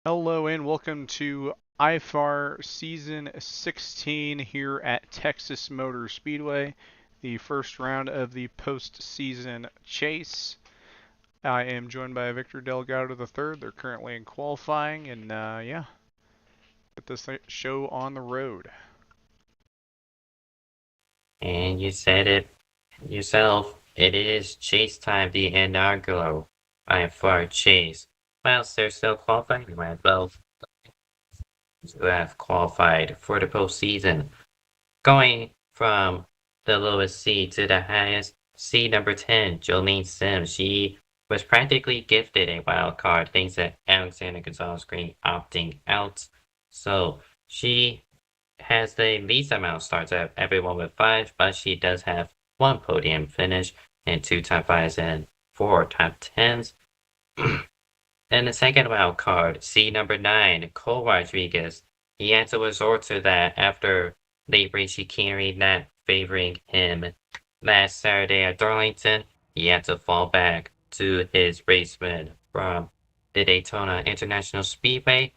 Hello and welcome to IFAR Season 16 here at Texas Motor Speedway, the first round of the postseason chase. I am joined by Victor Delgado III. They're currently in qualifying, and yeah, get this show on the road. And you said it yourself, it is chase time, the inaugural IFAR chase. Whilst they're still qualifying, we might both who have qualified for the postseason. Going from the lowest seed to the highest, seed number 10, Jolene Sims. She was practically gifted a wild card thanks to Alexander Gonzalez-Greene opting out. So she has the least amount of starts of everyone with 5, but she does have 1 podium finish and 2 top 5s and 4 top 10s. And the second wild card, seed number 9, Cole Rodriguez. He had to resort to that after late race chicanery not favoring him last Saturday at Darlington. He had to fall back to his race win from the Daytona International Speedway.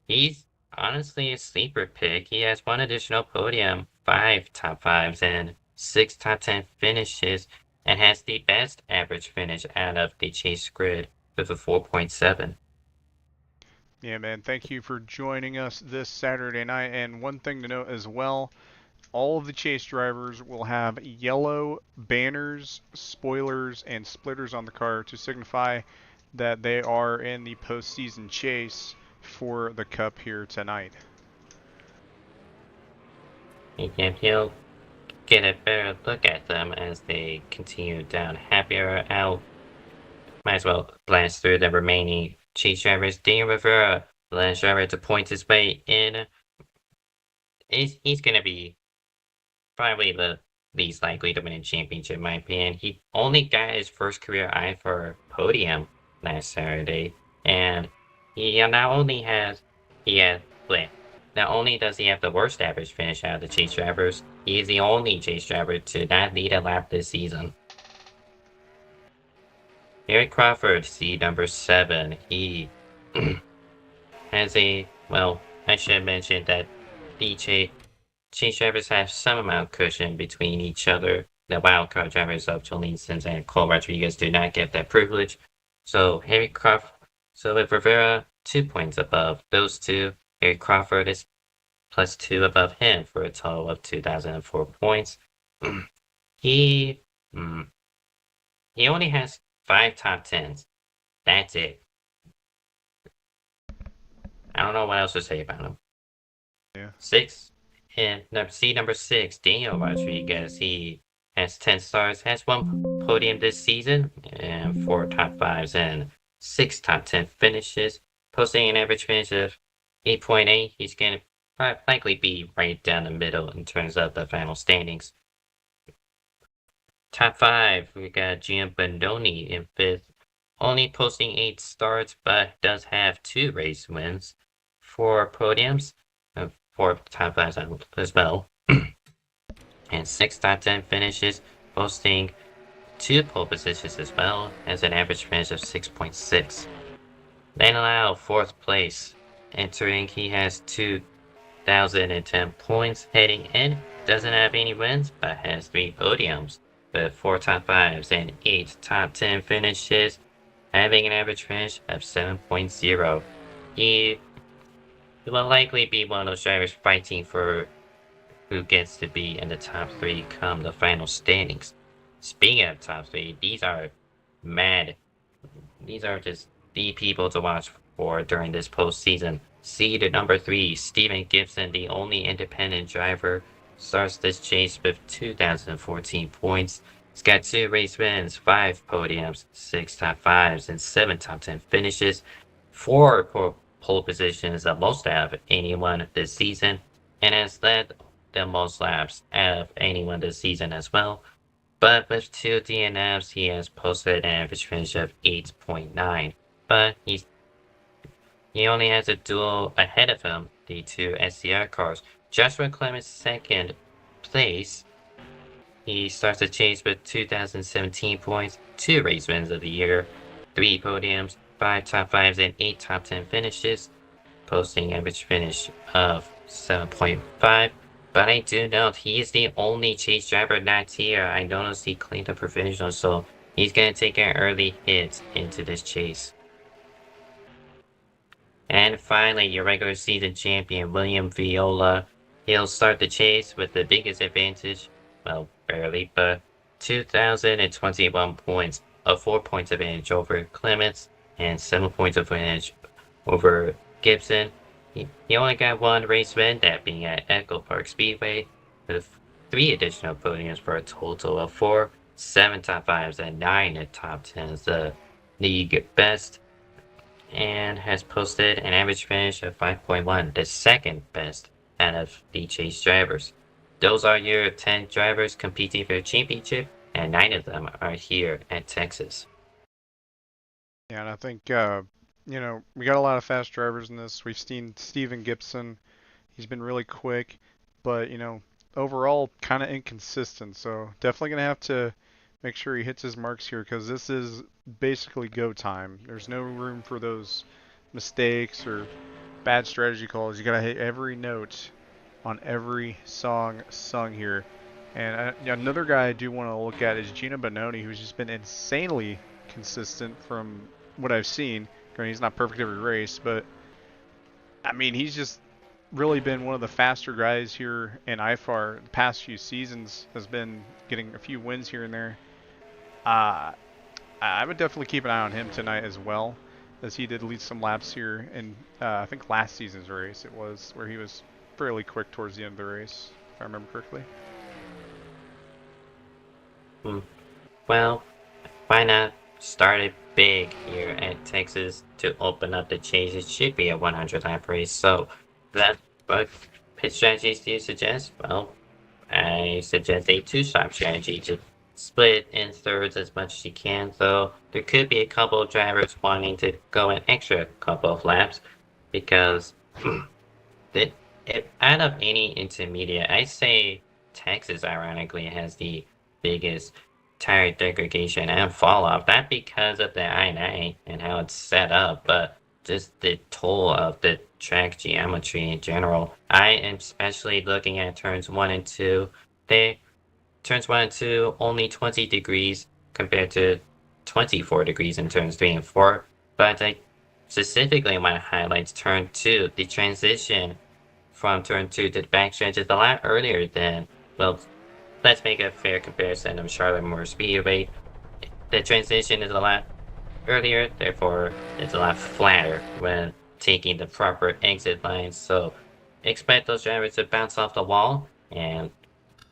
He's honestly a sleeper pick. He has 1 additional podium, 5 top 5s, and 6 top 10 finishes, and has the best average finish out of the chase grid with a 4.7. Yeah, man, thank you for joining us this Saturday night. And one thing to note as well, all of the chase drivers will have yellow banners, spoilers, and splitters on the car to signify that they are in the postseason chase for the Cup here tonight. And he'll get a better look at them as they continue down happier out. Might as well blast through the remaining chase drivers. Daniel Rivera, last driver to point his way in. He's going to be probably the least likely to win a championship, in my opinion. He only got his first career IFAR podium last Saturday, and he not only does he have the worst average finish out of the chase drivers, he is the only chase driver to not lead a lap this season. Eric Crawford, seed number 7. He has I should mention that the chase drivers have some amount of cushion between each other. The wildcard drivers of Jolene Sims and Cole Rodriguez do not get that privilege. So with Rivera 2 points above those two, Eric Crawford is +2 above him for a total of 2,004 points. He only has 5 top 10s. That's it. I don't know what else to say about him. Yeah. Seed number 6, Daniel Rodriguez. He has 10 stars, has 1 podium this season, and 4 top 5s and 6 top 10 finishes, posting an average finish of 8.8. He's going to likely be right down the middle in terms of the final standings. Top 5, we got Gian Bondoni in 5th, only posting 8 starts, but does have 2 race wins, 4 podiums, 4 top 5s as well, and 6 top 10 finishes, posting 2 pole positions as well, as an average finish of 6.6. Then allow 4th place, entering, he has 2,010 points heading in, doesn't have any wins, but has 3 podiums, with 4 top 5s and 8 top 10 finishes, having an average finish of 7.0. He will likely be one of those drivers fighting for who gets to be in the top 3 come the final standings. Speaking of top 3, these are mad. These are just the people to watch for during this postseason. Seed number 3, Steven Gibson, the only independent driver, starts this chase with 2,014 points. He's got 2 race wins, 5 podiums, 6 top 5s, and 7 top 10 finishes, 4 pole positions, the most out of anyone this season, and has led the most laps out of anyone this season as well. But with 2 DNFs, he has posted an average finish of 8.9. But he only has a duel ahead of him, the 2 SCR cars. Joshua Clements, 2nd place. He starts the chase with 2,017 points, 2 race wins of the year, 3 podiums, 5 top 5s, and 8 top 10 finishes, posting average finish of 7.5. But I do note he is the only chase driver not here. I noticed he cleaned up provisional, so He's going to take an early hit into this chase. And finally, your regular season champion, William Viola. He'll start the chase with the biggest advantage. Well, barely, but 2,021 points. 4 points advantage over Clements and 7 points advantage over Gibson. He only got one race win, that being at Echo Park Speedway, with 3 additional podiums for a total of 4, 7 top 5s, and 9 top 10s, the league best, and has posted an average finish of 5.1, the second best out of the Chase drivers. Those are your 10 drivers competing for the championship, and 9 of them are here at Texas. Yeah, and I think, we got a lot of fast drivers in this. We've seen Steven Gibson. He's been really quick, but, overall kind of inconsistent. So definitely going to have to make sure he hits his marks here because this is basically go time. There's no room for those mistakes or bad strategy calls. You got to hit every note on every song sung here. And another guy I do want to look at is Gino Bononi, who's just been insanely consistent from what I've seen. I mean, he's not perfect every race, but I mean, he's just really been one of the faster guys here in IFAR the past few seasons. Has been getting a few wins here and there. I would definitely keep an eye on him tonight as well, as he did lead some laps here in I think last season's race it was, where he was fairly quick towards the end of the race, if I remember correctly. Well, why not start it big here at Texas to open up the chase? It should be a 100 lap race. So what pit strategies do you suggest? Well, I suggest a 2-stop strategy to split in thirds as much as you can, though there could be a couple of drivers wanting to go an extra couple of laps because out of any intermediate, I say Texas ironically has the biggest tire degradation and fall off, not because of the I-9 and how it's set up, but just the toll of the track geometry in general. I am especially looking at turns 1 and 2. Turns 1 and 2 only 20 degrees compared to 24 degrees in turns 3 and 4, but I specifically want to highlight turn 2. The transition from turn 2 to the backstretch is a lot earlier than, well, let's make a fair comparison of Charlotte Moore Speedway. The transition is a lot earlier, therefore it's a lot flatter when taking the proper exit lines, so expect those drivers to bounce off the wall, and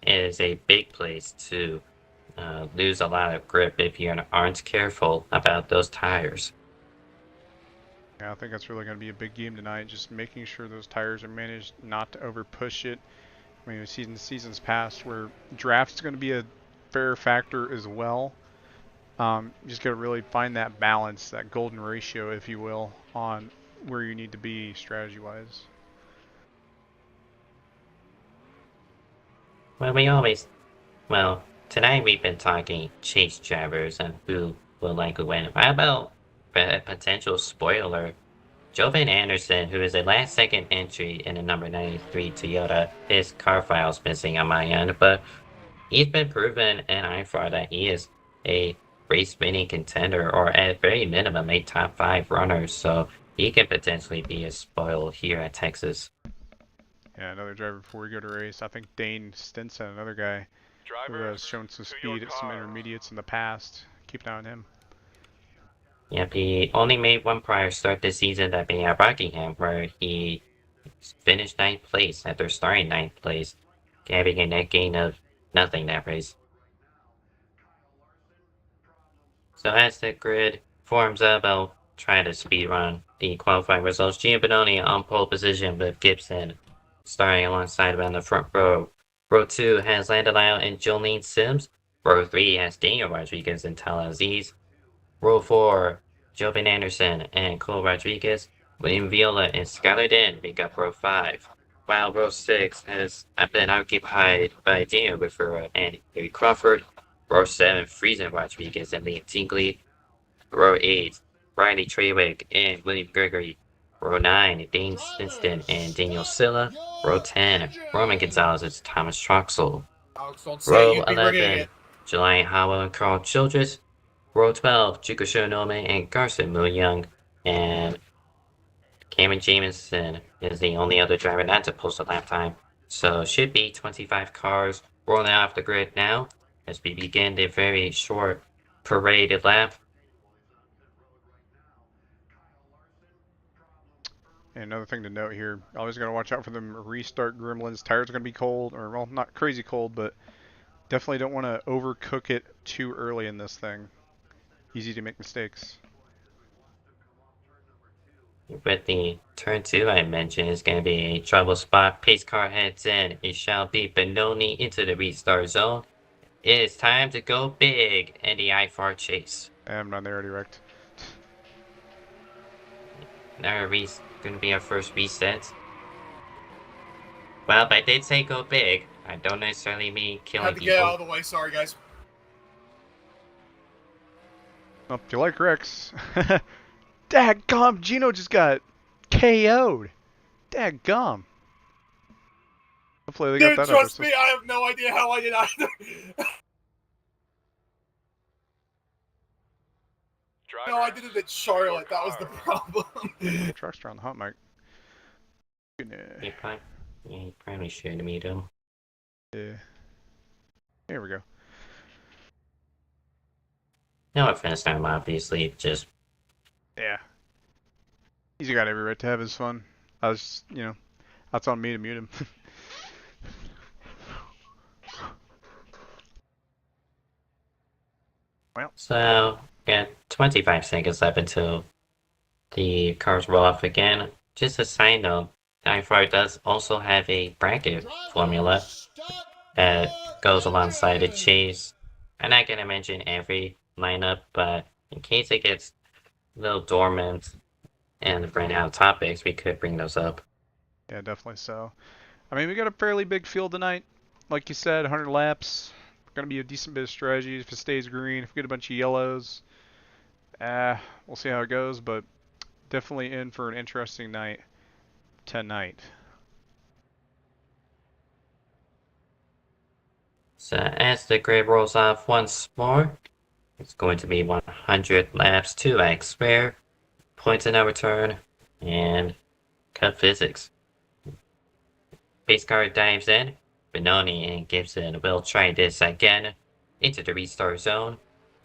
it is a big place to lose a lot of grip if you aren't careful about those tires. Yeah, I think that's really going to be a big game tonight, just making sure those tires are managed not to over push it. I mean, we've seen seasons past where draft's going to be a fair factor as well. You just got to really find that balance, that golden ratio, if you will, on where you need to be strategy-wise. Well, tonight we've been talking chase drivers and who will likely win. How about a potential spoiler? Jovan Anderson, who is a last-second entry in the number 93 Toyota. His car file's missing on my end, but he's been proven in IFAR that he is a race-winning contender, or at very minimum, a top 5 runner, so he can potentially be a spoil here at Texas. Yeah, another driver before we go to race. I think Dane Stinson, another guy who has shown some speed at some intermediates in the past. Keep an eye on him. Yep, he only made one prior start this season, that being at Rockingham, where he finished 9th place after starting 9th place, having a net gain of nothing that race. So as the grid forms up, I'll try to speed run the qualifying results. Gino Bononi on pole position with Gibson starting alongside him on the front row. Row 2 has Landon Lyle and Jolene Sims. Row 3 has Daniel Rodriguez and Tal-Aziz. Row 4, Jovan Anderson and Cole Rodriguez. William Viola and Skylar Den make up row 5. While row 6 has been occupied by Daniel Rivera and Harry Crawford. Row 7, Friesen Rodriguez and Liam Tingley. Row 8, Riley Trewick and William Gregory. Row 9, Dane Stinston and Daniel Silla. Row 10, Roman Gonzalez and Thomas Troxel. Row 11, Jelani Howell and Carl Childress. Row 12, Jukusho Nome and Garson Moon-young. And Cameron Jamison is the only other driver not to post a lap time. So should be 25 cars rolling off the grid now as we begin the very short paraded lap. And another thing to note here, always got to watch out for them restart gremlins. Tires are going to be cold, or well, not crazy cold, but definitely don't want to overcook it too early in this thing. Easy to make mistakes. With the turn 2 I mentioned is going to be a trouble spot. Pace car heads in. It shall be Benoni into the restart zone. It is time to go big in the IFAR chase. I'm not there, already wrecked. Now going to be our first reset. Well, if I did say go big, I don't necessarily mean killing Had to people. get out of the way. Sorry, guys. Well, if you like Rex. Daggum, Gino just got KO'd. Daggum. Hopefully they Dude, got that trust over. me, I have no idea how I did either. No, I did it at Charlotte. That was the problem. Trucks are on the hot mic. You probably should meet him. Yeah. Here we go. No offense to him, obviously, just... Yeah. He's got every right to have his fun. I was, you know, that's on me to mute him. Well. So, got 25 seconds left until the cars roll off again. Just a side note, IFAR does also have a bracket formula that goes alongside the chase. I'm not going to mention every lineup, but in case it gets a little dormant and ran out of topics, we could bring those up. Yeah, definitely so. I mean, we got a fairly big field tonight. Like you said, 100 laps. Going to be a decent bit of strategy if it stays green. If we get a bunch of yellows, we'll see how it goes, but definitely in for an interesting night tonight. So as the grid rolls off once more, it's going to be 100 laps, 2x spare, points in no return, and cut physics. Pace car dives in. Benoni and Gibson will try this again into the restart zone,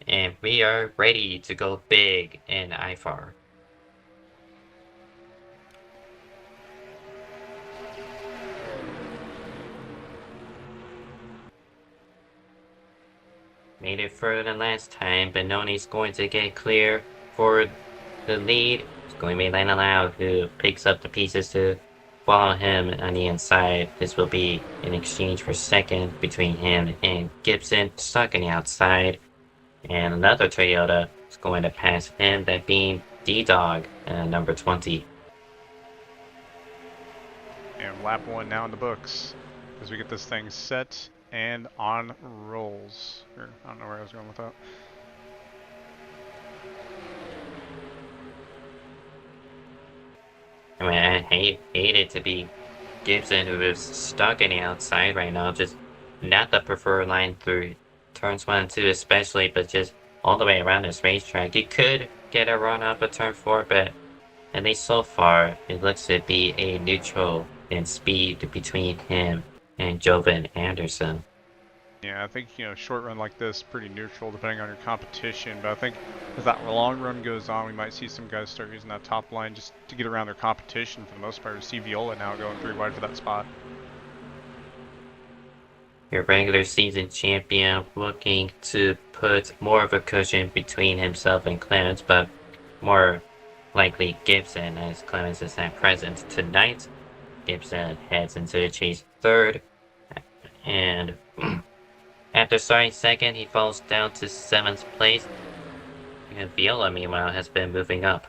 and we are ready to go big in IFAR. Made it further than last time. Benoni's going to get clear for the lead. It's going to be Lana Loud who picks up the pieces to follow him on the inside. This will be an exchange for second between him and Gibson, stuck on the outside. And another Toyota is going to pass him, that being D-Dog, number 20. And lap 1 now in the books as we get this thing set and on rolls. Or, I don't know where I was going with that. I mean, I hate it to be Gibson who is stuck on the outside right now. Just not the preferred line through turns 1 and 2 especially, but just all the way around this racetrack. You could get a run up at turn 4, but at least so far, it looks to be a neutral in speed between him and Jovan Anderson. Yeah, I think, you know, short run like this, pretty neutral depending on your competition, but I think as that long run goes on, we might see some guys start using that top line just to get around their competition for the most part. We see Viola now going 3 wide for that spot. Your regular season champion looking to put more of a cushion between himself and Clemens, but more likely Gibson, as Clemens is not present tonight. Gibson heads into the chase third, and after starting second, he falls down to 7th place. And Viola, meanwhile, has been moving up.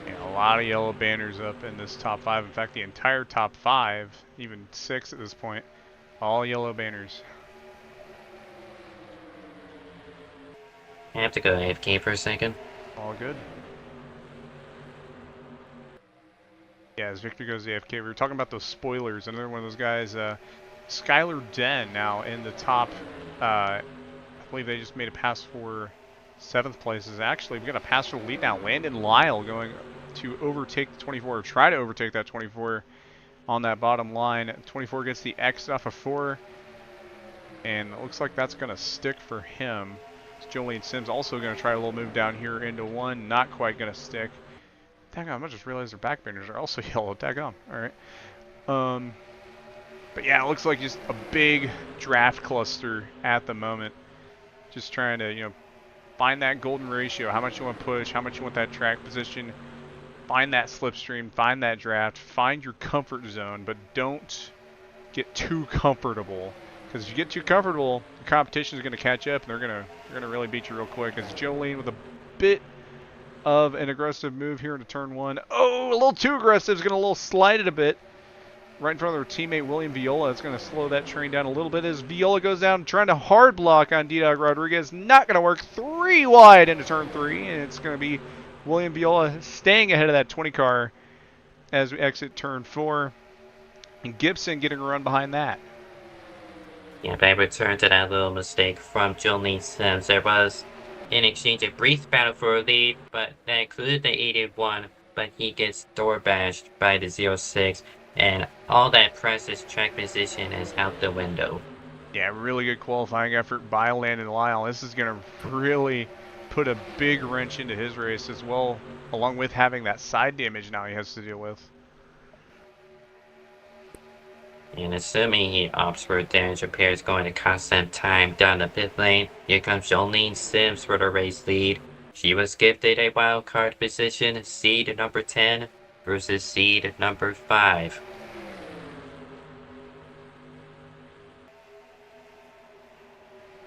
And a lot of yellow banners up in this top 5. In fact, the entire top 5, even 6 at this point, all yellow banners. I have to go AFK for a second. All good. Yeah, as Victor goes AFK, we were talking about those spoilers. Another one of those guys, Skylar Den, now in the top, I believe they just made a pass for 7th place. Actually, we've got a pass for the lead now. Landon Lyle going to overtake the 24, or try to overtake that 24 on that bottom line. 24 gets the X off of 4, and it looks like that's going to stick for him. Jolene Sims also going to try a little move down here into 1, not quite going to stick. Daggone, I just realized their back benders are also yellow. Daggone. Alright. But yeah, it looks like just a big draft cluster at the moment. Just trying to, you know, find that golden ratio. How much you want to push, how much you want that track position. Find that slipstream, find that draft, find your comfort zone, but don't get too comfortable. Because if you get too comfortable, the competition is going to catch up, and they're going to really beat you real quick. As Jolene with a bit of an aggressive move here into turn 1. Oh, a little too aggressive. Is going to a little slide it a bit. Right in front of their teammate, William Viola. It's going to slow that train down a little bit as Viola goes down trying to hard block on D-Dog Rodriguez. Not going to work. 3 wide into turn 3, and it's going to be William Viola staying ahead of that 20 car as we exit turn 4. And Gibson getting a run behind that. Yeah, back return to that little mistake from Jolene Sims. There was, in exchange, a brief battle for a lead, but that included the 81, but he gets door bashed by the 06, and all that precious track position is out the window. Yeah, really good qualifying effort by Landon Lyle. This is going to really put a big wrench into his race as well, along with having that side damage now he has to deal with. And assuming he opts for damage repair is going to cost them time down the pit lane, here comes Jolene Sims for the race lead. She was gifted a wild card position, seed number 10 versus seed number 5.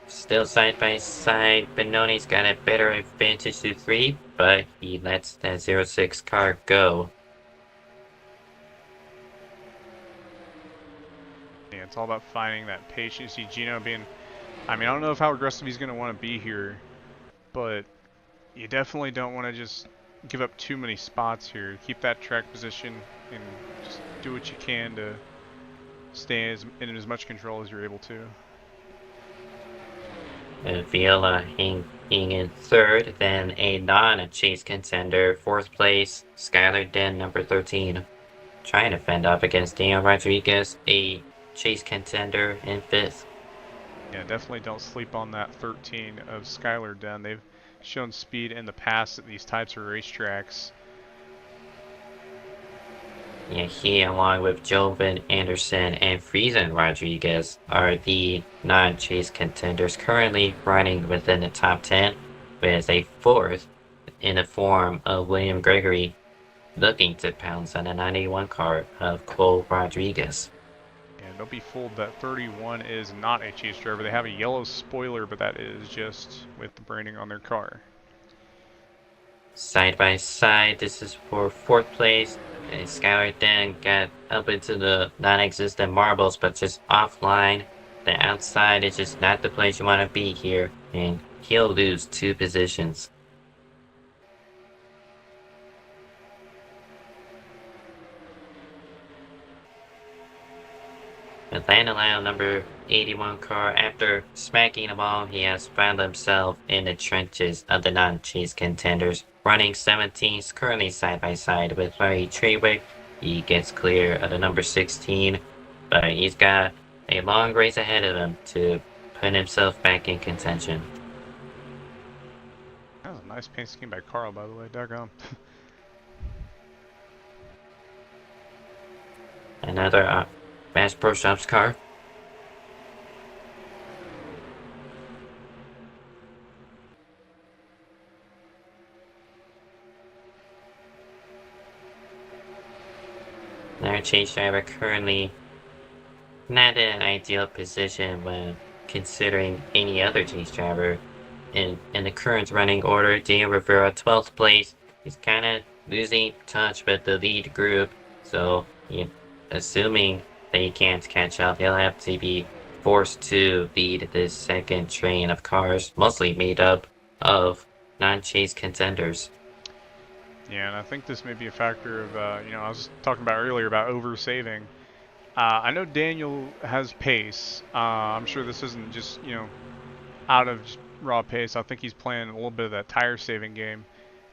Still side by side, Benoni's got a better advantage to 3, but he lets that 06 car go. Yeah, it's all about finding that patience. You see Gino being, I mean, I don't know how aggressive he's going to want to be here, but you definitely don't want to just give up too many spots here. Keep that track position and just do what you can to stay in as much control as you're able to. Viola being in 3rd, then a non-chase contender, 4th place, Skylar Den, number 13. Trying to fend up against Daniel Rodriguez, a chase contender, in 5th. Yeah, definitely don't sleep on that 13 of Skylar Den. They've shown speed in the past at these types of racetracks. Yeah, he, along with Joven Anderson and Friesen Rodriguez, are the non-chase contenders currently running within the top 10, with a 4th in the form of William Gregory looking to pounce on the 91 car of Cole Rodriguez. And don't be fooled, that 31 is not a chase driver. They have a yellow spoiler, but that is just with the branding on their car. Side by side, this is for 4th place. And Skylar then got up into the non-existent marbles, but just offline. The outside is just not the place you want to be here, and he'll lose 2 positions. Atlanta Lyle, number 81 car, after smacking the ball, he has found himself in the trenches of the non-chase contenders. Running 17s, currently side by side with Larry Trewick. He gets clear of the number 16, but he's got a long race ahead of him to put himself back in contention. That was a nice paint scheme by Carl, by the way. Doggone. Another Bass Pro Shops car. Our chase driver currently not in an ideal position when considering any other chase driver. In the current running order, Daniel Rivera, 12th place. He's kind of losing touch with the lead group, so assuming that he can't catch up, he'll have to be forced to lead this second train of cars, mostly made up of non-chase contenders. Yeah, and I think this may be a factor of, I was talking about earlier about over-saving. I know Daniel has pace. I'm sure this isn't just, out of just raw pace. I think he's playing a little bit of that tire saving game.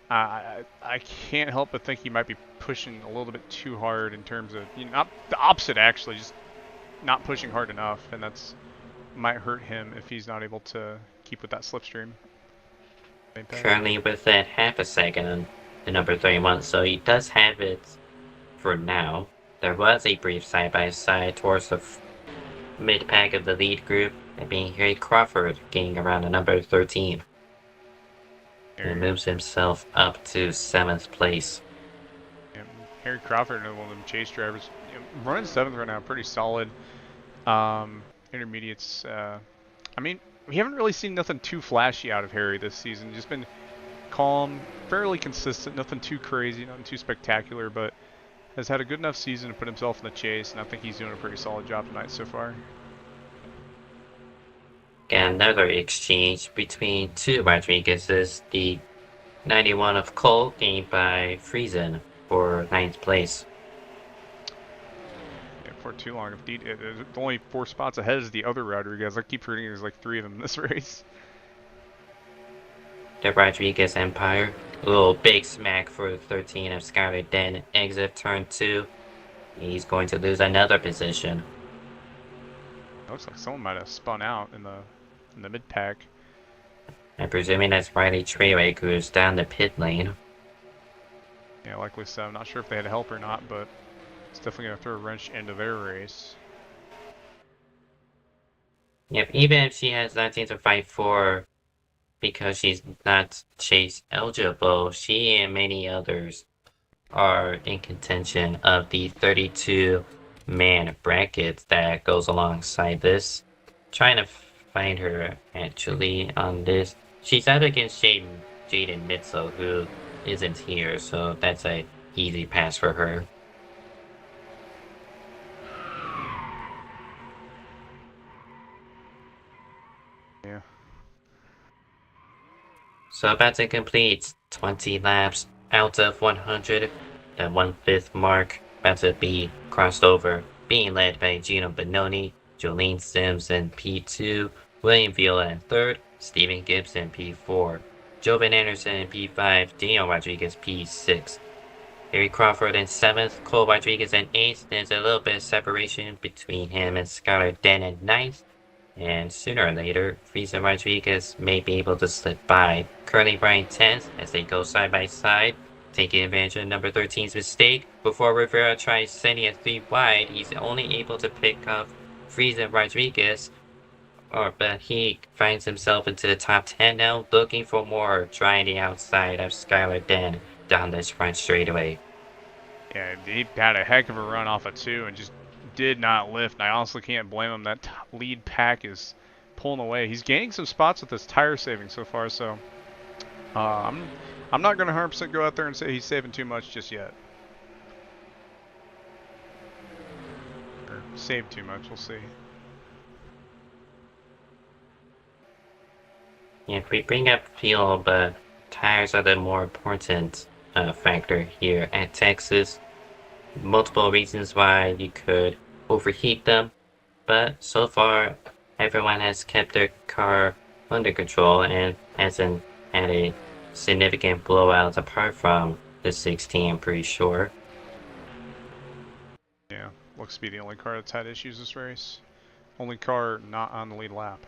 I can't help but think he might be pushing a little bit too hard in terms of, you know, not the opposite actually, just not pushing hard enough, and that's might hurt him if he's not able to keep with that slipstream. Currently with that half a second on the number 31, so he does have it for now. There was a brief side-by-side towards the mid-pack of the lead group, and being Harry Crawford gaining around the number 13. He moves himself up to 7th place. Yeah, Harry Crawford, one of them chase drivers, running 7th right now, pretty solid. Intermediates, I mean, we haven't really seen nothing too flashy out of Harry this season. Just been calm, fairly consistent, nothing too crazy, nothing too spectacular, but has had a good enough season to put himself in the chase, and I think he's doing a pretty solid job tonight so far. Got another exchange between two Rodriguez's, the 91 of Cole gained by Friesen for 9th place. Yeah, for too long. There's only 4 spots ahead is the other Rodriguez. I keep forgetting there's like 3 of them in this race. The Rodriguez Empire. A little big smack for 13 of Skylar Den. Exit turn 2. He's going to lose another position. Looks like someone might have spun out in the mid pack. I'm presuming that's Riley Treyway, who's down the pit lane. Yeah, likely so. I'm not sure if they had help or not, but it's definitely going to throw a wrench into their race. Yep, even if she has nothing to fight for because she's not chase eligible, she and many others are in contention of the 32-man bracket that goes alongside this. Trying to find her actually on this. She's out against Jaden Mitzel, who isn't here, so that's a easy pass for her. Yeah. So about to complete 20 laps out of 100. The 1/5 mark about to be crossed over, being led by Gino Bononi, Jolene Sims in P2, William Viola in 3rd, Stephen Gibson P4, Jovan Anderson in P5, Daniel Rodriguez P6, Harry Crawford in 7th, Cole Rodriguez in 8th. There's a little bit of separation between him and Skylar Den in 9th. And sooner or later, Friesen Rodriguez may be able to slip by. Currently Brian 10th as they go side by side, taking advantage of number 13's mistake. Before Rivera tries sending a 3 wide, he's only able to pick up Friesen Rodriguez. But he finds himself into the top 10 now, looking for more, trying the outside of Skylar Den down this front straightaway. Yeah, he had a heck of a run off of 2 and just did not lift, and I honestly can't blame him. That lead pack is pulling away. He's gaining some spots with his tire saving so far, so I'm not going to 100% go out there and say he's saving too much just yet. Or save too much, we'll see. Yeah, if we bring up fuel, but tires are the more important factor here at Texas. Multiple reasons why you could overheat them, but so far everyone has kept their car under control and hasn't had a significant blowout apart from the 16, I'm pretty sure. Yeah, looks to be the only car that's had issues this race. Only car not on the lead lap.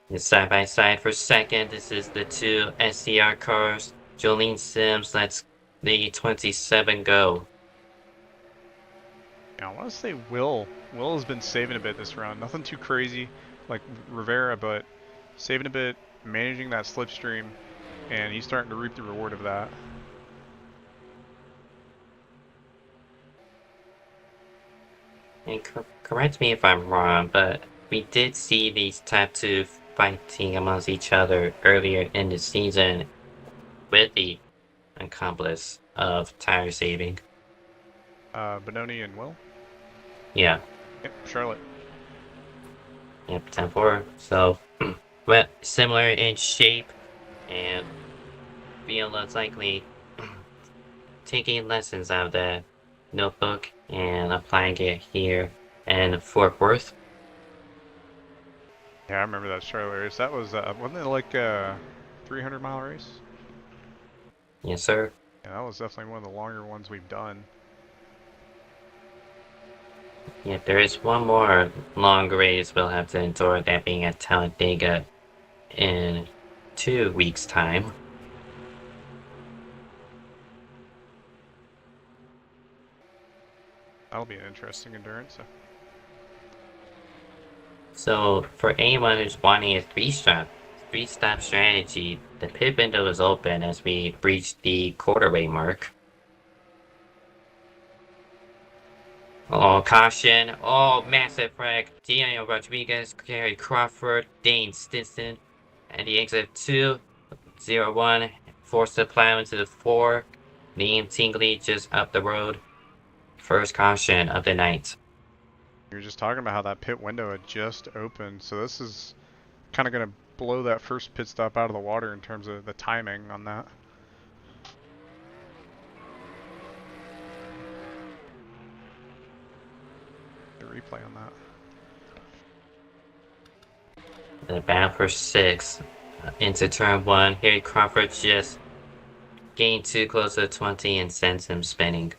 It's side by side for second. This is the 2 SCR cars. Jolene Sims lets the 27 go. Yeah, I want to say Will has been saving a bit this round. Nothing too crazy like Rivera, but saving a bit, managing that slipstream, and he's starting to reap the reward of that. And correct me if I'm wrong, but we did see these top 2 fighting amongst each other earlier in the season with the accomplice of tire saving. Bononi and Will? Yeah. Yep, Charlotte. Yep, 10-4. So, well, similar in shape, and Viola's likely taking lessons out of the notebook and applying it here and Fort Worth. Yeah, I remember that Charlotte race. That was, wasn't it like a 300-mile race? Yes, sir. Yeah, that was definitely one of the longer ones we've done. Yeah, there is one more long race we'll have to endure, that being at Talladega in 2 weeks' time. That'll be an interesting endurance. So for anyone who's wanting a three-stop strategy, the pit window is open as we breach the quarterway mark. Oh, caution. Oh, massive wreck. Daniel Rodriguez, Gary Crawford, Dane Stinson, and the exit 201, forced to plow into the 4. Liam Tingley just up the road. First caution of the night. You were just talking about how that pit window had just opened, so this is kind of going to blow that first pit stop out of the water in terms of the timing on that. The replay on that. The battle for 6 into turn 1. Harry Crawford just gained too close to 20 and sends him spinning.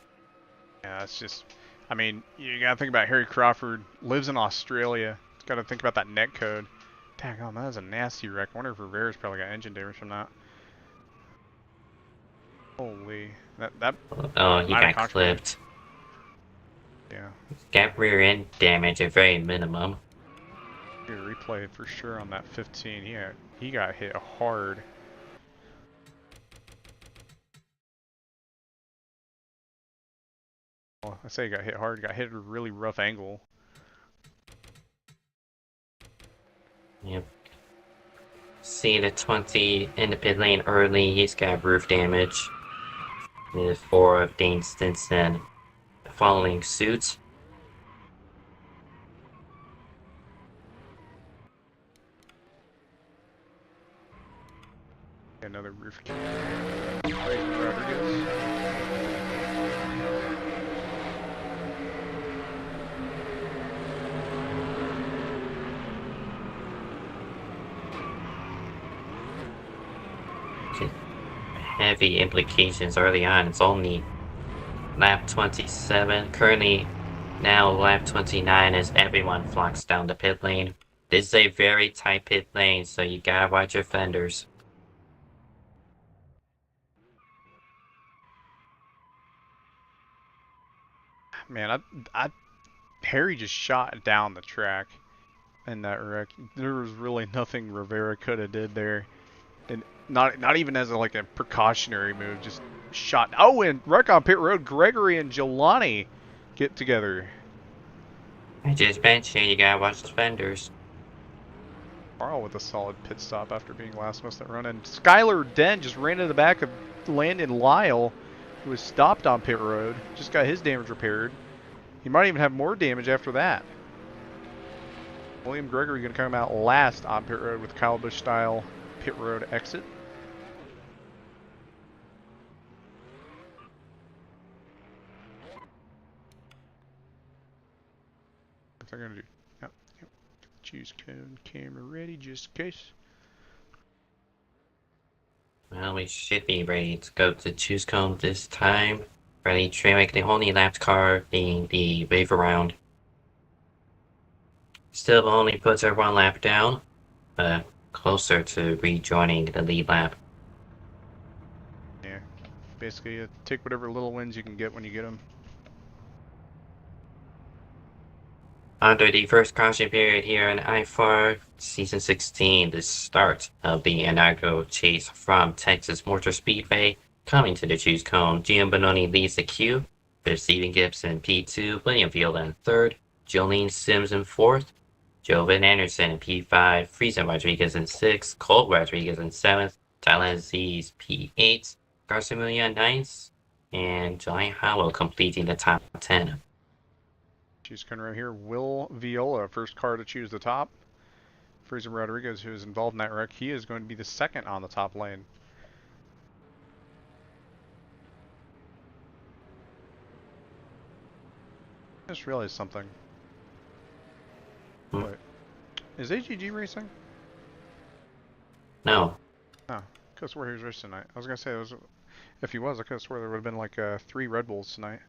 Yeah, it's just, I mean, you got to think about Harry Crawford, lives in Australia. Got to think about that net code. Dang on, that is a nasty wreck. I wonder if Rivera's probably got engine damage from that. Holy, that Oh, he got clipped. Yeah. Got rear end damage at very minimum. A replay for sure on that 15. He got hit hard. Well, I say he got hit hard. Got hit at a really rough angle. Yep. See the 20 in the pit lane early. He's got roof damage. The 4 of Dane Stinson following suit. Another roof kick. Rodriguez. Heavy implications early on. It's only lap 27. Currently, now lap 29 as everyone flocks down the pit lane. This is a very tight pit lane, so you gotta watch your fenders. Man, Harry just shot down the track in that wreck. There was really nothing Rivera could have did there, and not even as like a precautionary move. Just shot. Oh, and wreck on pit road. Gregory and Jelani get together. I just mentioned you gotta watch the fenders. Carl with a solid pit stop after being last most that run, and Skylar Dent just ran into the back of Landon Lyle, who was stopped on pit road. Just got his damage repaired. He might even have more damage after that. William Gregory going to come out last on pit road with Kyle Busch style pit road exit. What they're going to do? Yep. Choose cone camera ready just in case. Well, we should be ready to go to choose cone this time. Ready to make the only lapped car being the wave around. Still only puts her 1 lap down, but closer to rejoining the lead lap. Yeah. Basically, take whatever little wins you can get when you get them. Under the first caution period here in IFAR Season 16, the start of the inaugural chase from Texas Motor Speedway. Coming to the choose cone, Gian Bononi leads the queue, with Steven Gibson P2, William Viola in 3rd, Jolene Sims in 4th, Jovan Anderson in P5, Friesen Rodriguez in 6th, Colt Rodriguez in 7th, Tyler Z's P8, Garcia in 9th, and Johnny Howell completing the top 10. Choose cone right here. Will Viola, first car to choose the top. Friesen Rodriguez, who is involved in that wreck, he is going to be the second on the top lane. I just realized something. Wait, is AGG racing? No. Oh, I could have swore he was racing tonight. I was gonna say, if he was, I could have swore there would have been like 3 Red Bulls tonight.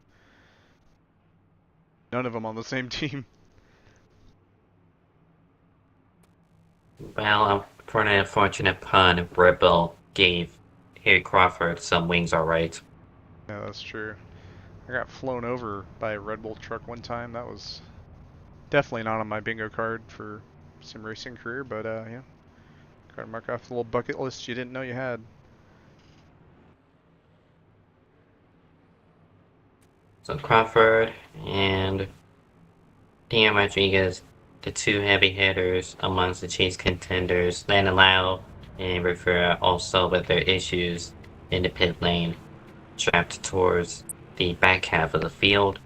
None of them on the same team. Well, for an unfortunate pun, Red Bull gave Harry Crawford some wings, alright. Yeah, that's true. I got flown over by a Red Bull truck one time. That was definitely not on my bingo card for sim racing career, but yeah. Gotta mark off the little bucket list you didn't know you had. So Crawford and Dan Rodriguez, the 2 heavy hitters amongst the chase contenders. Landon Lau and Rivera also with their issues in the pit lane, trapped towards the back half of the field.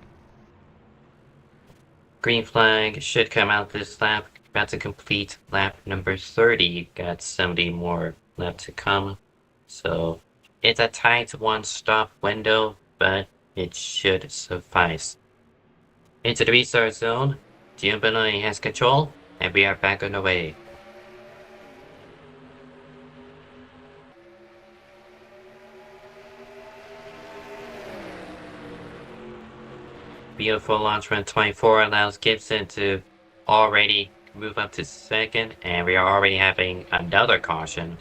Green flag should come out this lap. About to complete lap number 30. Got 70 more left to come. So it's a tight 1-stop window, but it should suffice. Into the restart zone. Giovanni has control, and we are back on the way. Beautiful launch run 24 allows Gibson to already move up to second, and we are already having another caution.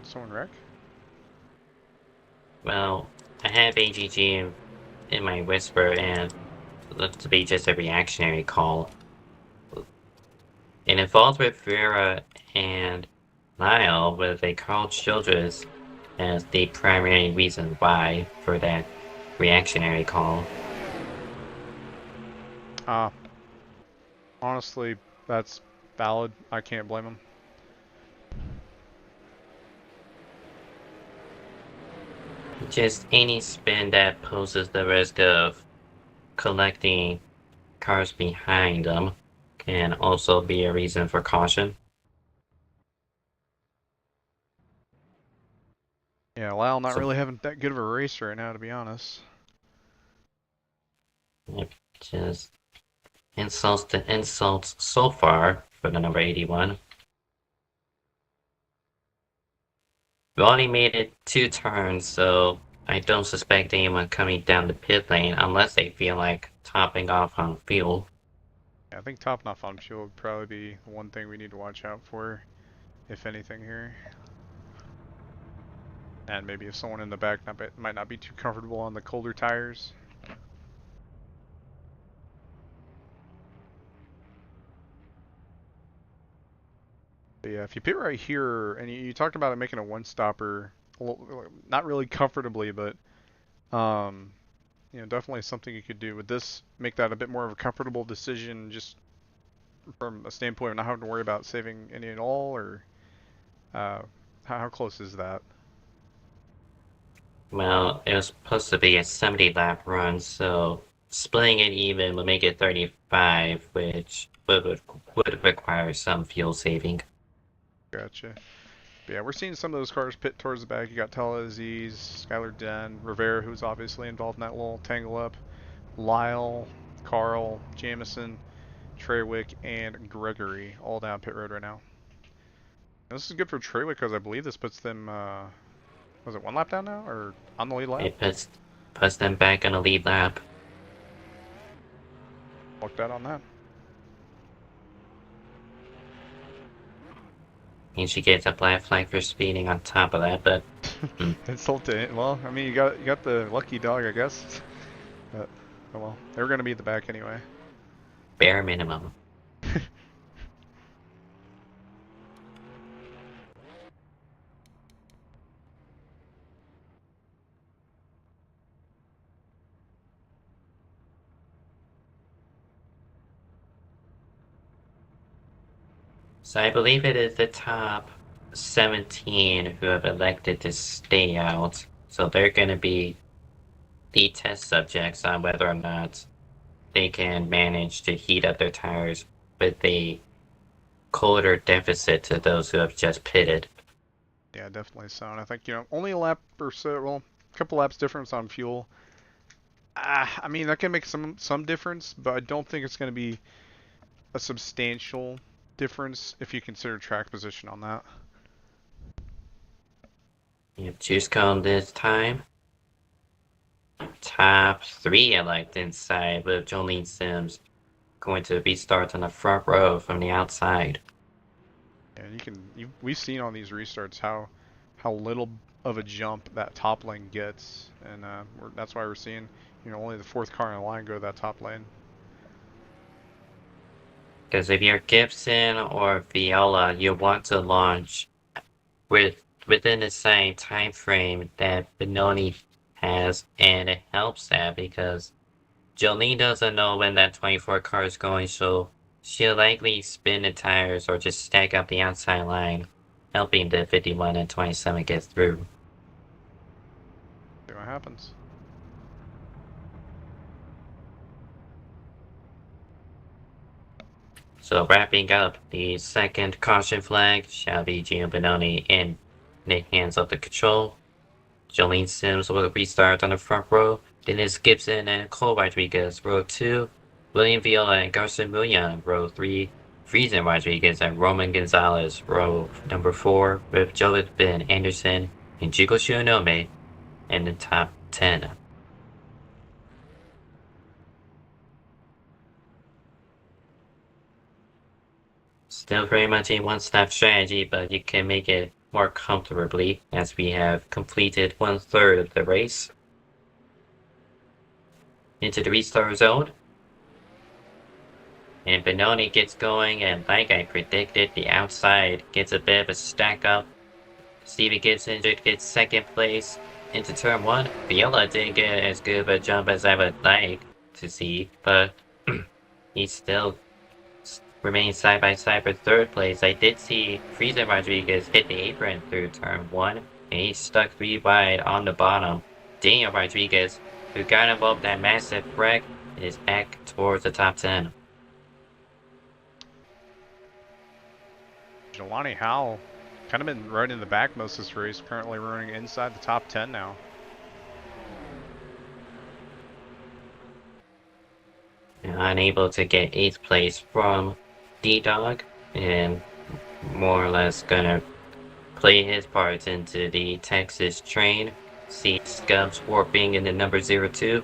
Someone wreck? Well, I have AGG in my whisper, and it looks to be just a reactionary call. It involves Rivera and Lyle with a Carl Childress as the primary reason why for that reactionary call. Honestly, that's valid. I can't blame him. Just any spin that poses the risk of collecting cars behind them can also be a reason for caution. Yeah, Lyle not really having that good of a race right now, to be honest. Just insults to insults so far for the number 81. We only made it 2 turns, so I don't suspect anyone coming down the pit lane unless they feel like topping off on fuel. Yeah, I think topping off on fuel would probably be one thing we need to watch out for, if anything here. And maybe if someone in the back might not be too comfortable on the colder tires. But yeah, if you pit right here, and you talked about it making a one-stopper, not really comfortably, but you know, definitely something you could do. Would this make that a bit more of a comfortable decision, just from a standpoint of not having to worry about saving any at all, or how close is that? Well, it was supposed to be a 70 lap run, so splitting it even would make it 35, which would require some fuel saving. Gotcha. But yeah, we're seeing some of those cars pit towards the back. You got TalhaDevYT, Skylar Den, Rivera, who's obviously involved in that little tangle up, Lyle, Carl, Jamison, Treywick, and Gregory, all down pit road right now. And this is good for Treywick because I believe this puts them, was it 1 lap down now, or on the lead lap? It puts them back on a lead lap. Looked out on that. And she gets a black flag for speeding on top of that, but Insult to it. Well, I mean, you got the lucky dog, I guess. But oh well, they were gonna be at the back anyway. bare minimum. So I believe it is the top 17 who have elected to stay out. So they're going to be the test subjects on whether or not they can manage to heat up their tires with a colder deficit to those who have just pitted. Yeah, definitely so. And I think, you know, only a lap or so, well, a couple laps difference on fuel. I mean, that can make some difference, but I don't think it's going to be a substantial difference if you consider track position on that. You have juice cone this time. Top 3 I liked inside with Jolene Sims going to restart on the front row from the outside. And we've seen on these restarts how little of a jump that top lane gets, and that's why we're seeing only the 4th car in the line go to that top lane. Because if you're Gibson or Viola, you want to launch within the same time frame that Benoni has, and it helps that because Jolene doesn't know when that 24 car is going, so she'll likely spin the tires or just stack up the outside line, helping the 51 and 27 get through. See what happens. So wrapping up, the second caution flag shall be Gio Benoni in the hands of the control. Jolene Sims will restart on the front row. Then it's Gibson and Cole Rodriguez, row 2. William Viola and Garcia Mullin, row 3. Friesen Rodriguez and Roman Gonzalez, row number 4, with Jonathan Anderson and Chico Shionome in the top 10. Still very much a one-step strategy, but you can make it more comfortably as we have completed 1/3 of the race. Into the restart zone. And Benoni gets going, and like I predicted, the outside gets a bit of a stack up. Stevie Gibson gets 2nd place into turn 1. Viola didn't get as good of a jump as I would like to see, but he still remains side by side for 3rd place. I did see Friesen Rodriguez hit the apron through turn 1, and he stuck 3 wide on the bottom. Daniel Rodriguez, who got involved in that massive wreck, is back towards the top 10. Jelani Howell kind of been right in the back most of this race, currently running inside the top 10 now. Unable to get 8th place from D-Dog, and more or less gonna play his parts into the Texas train. See Scubs warping in the number 02,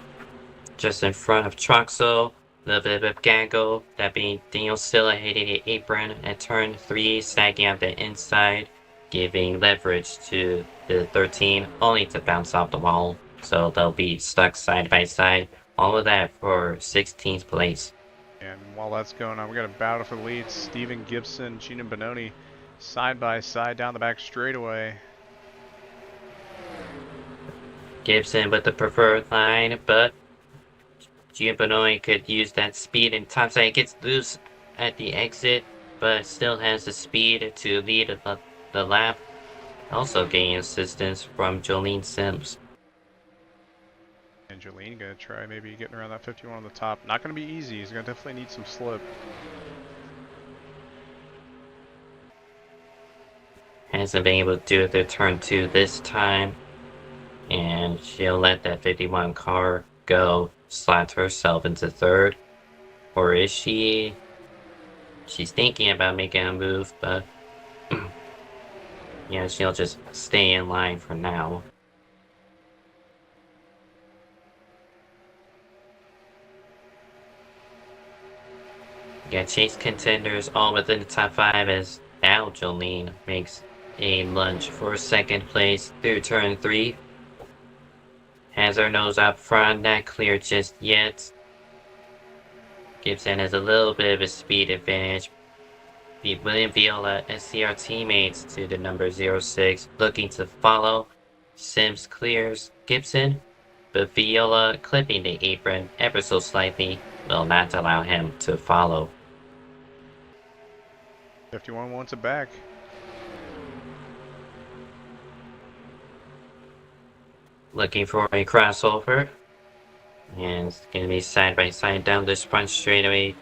just in front of Troxel. A little bit of gaggle, that being Daniel Silla hitting the apron at turn 3, sagging out the inside, giving leverage to the 13, only to bounce off the wall. So they'll be stuck side by side. All of that for 16th place. And while that's going on, we got a battle for the lead. Steven Gibson, Gino Benoni, side by side down the back straightaway. Gibson with the preferred line, but Gino Benoni could use that speed, and topside gets loose at the exit, but still has the speed to lead the lap. Also gaining assistance from Jolene Sims. And Jolene gonna try maybe getting around that 51 on the top. Not gonna be easy. He's gonna definitely need some slip. Hasn't been able to do it through turn 2 this time. And she'll let that 51 car go, slot herself into 3rd. Or is she? She's thinking about making a move, but yeah, she'll just stay in line for now. Yeah, chase contenders all within the top 5 as now Jolene makes a lunge for 2nd place through turn 3. Has her nose up front, not clear just yet. Gibson has a little bit of a speed advantage. William Viola, SCR teammates to the number 06, looking to follow. Sims clears Gibson, but Viola, clipping the apron ever so slightly, will not allow him to follow. 51 wants it back. Looking for a crossover. And it's going to be side by side down this front straightaway.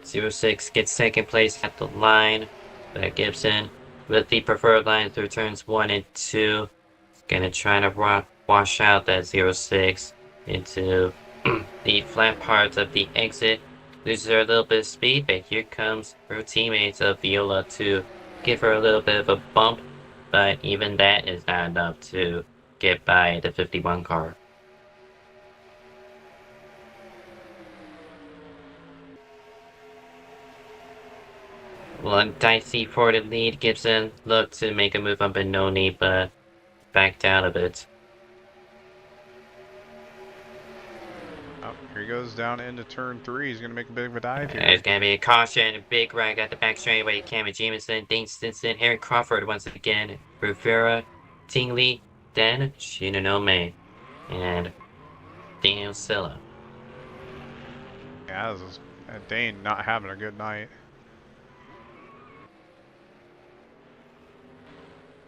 06 gets 2nd place at the line. But Gibson with the preferred line through turns 1 and 2. Going to try to wash out that 06 into the flat parts of the exit loses her a little bit of speed, but here comes her teammates of Viola to give her a little bit of a bump, but even that is not enough to get by the 51 car. One dicey for the lead. Gibson looked to make a move on Benoni, but backed out a bit. Oh, here he goes down into turn 3. He's going to make a bit of a dive here. There's going to be a caution. A big rag at the back straightaway. Cameron Jameson, Dane Stinson, Harry Crawford once again. Rivera, Tingley, then Shinonome, and Daniel Silla. Yeah, this is Dane not having a good night.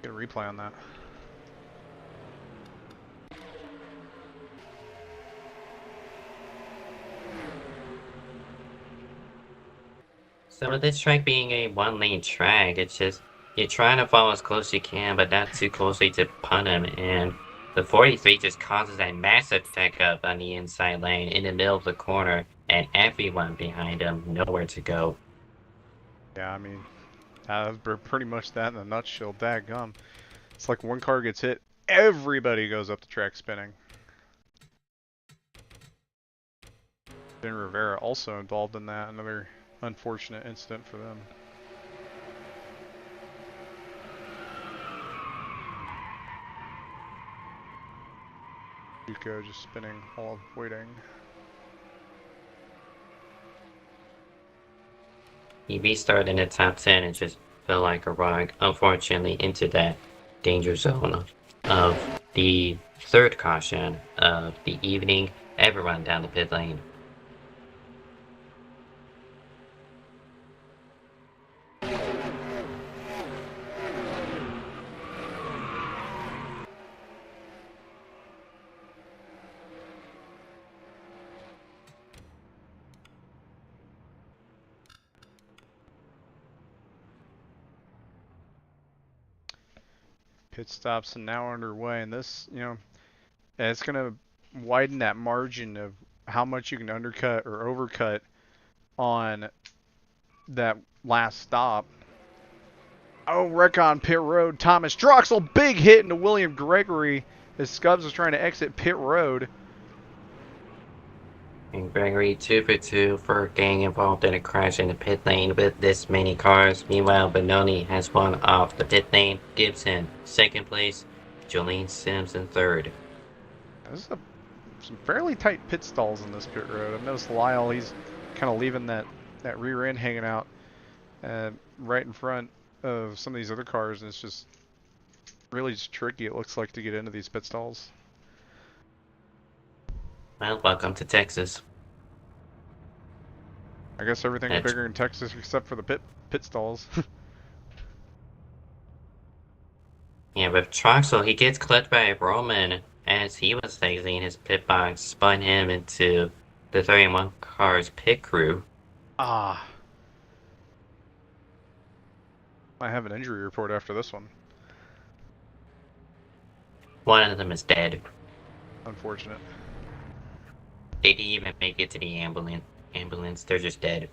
Get a replay on that. So with this track being a one-lane track, it's just you're trying to follow as close as you can, but not too closely to punt him. And the 43 just causes that massive tech up on the inside lane in the middle of the corner, and everyone behind him nowhere to go. Yeah, I mean, that's pretty much that in a nutshell. Dadgum. It's like one car gets hit, everybody goes up the track spinning. Ben Rivera also involved in that, another unfortunate incident for them. Duco just spinning while waiting. He restarted in the top 10 and just fell like a rock, unfortunately, into that danger zone of the third caution of the evening. Everyone down the pit lane. Pit stops and now underway, and this, you know, it's going to widen that margin of how much you can undercut or overcut on that last stop. Oh, wreck on pit road. Thomas Drexel, big hit into William Gregory as Scubs was trying to exit pit road. And Gregory 2 for 2 for getting involved in a crash in the pit lane with this many cars. Meanwhile, Benoni has one off the pit lane. Gibson, second place. Jolene Sims in third. This is some fairly tight pit stalls in this pit road. I've noticed Lyle, he's kind of leaving that rear end hanging out right in front of some of these other cars, and it's just really just tricky, it looks like, to get into these pit stalls. Well, welcome to Texas. I guess everything's bigger in Texas except for the pit stalls. Yeah, with Troxel, he gets clutched by Roman as he was exiting his pit box, spun him into the 31 car's pit crew. Ah. I have an injury report after this one. One of them is dead. Unfortunate. They didn't even make it to the ambulance. They're just dead.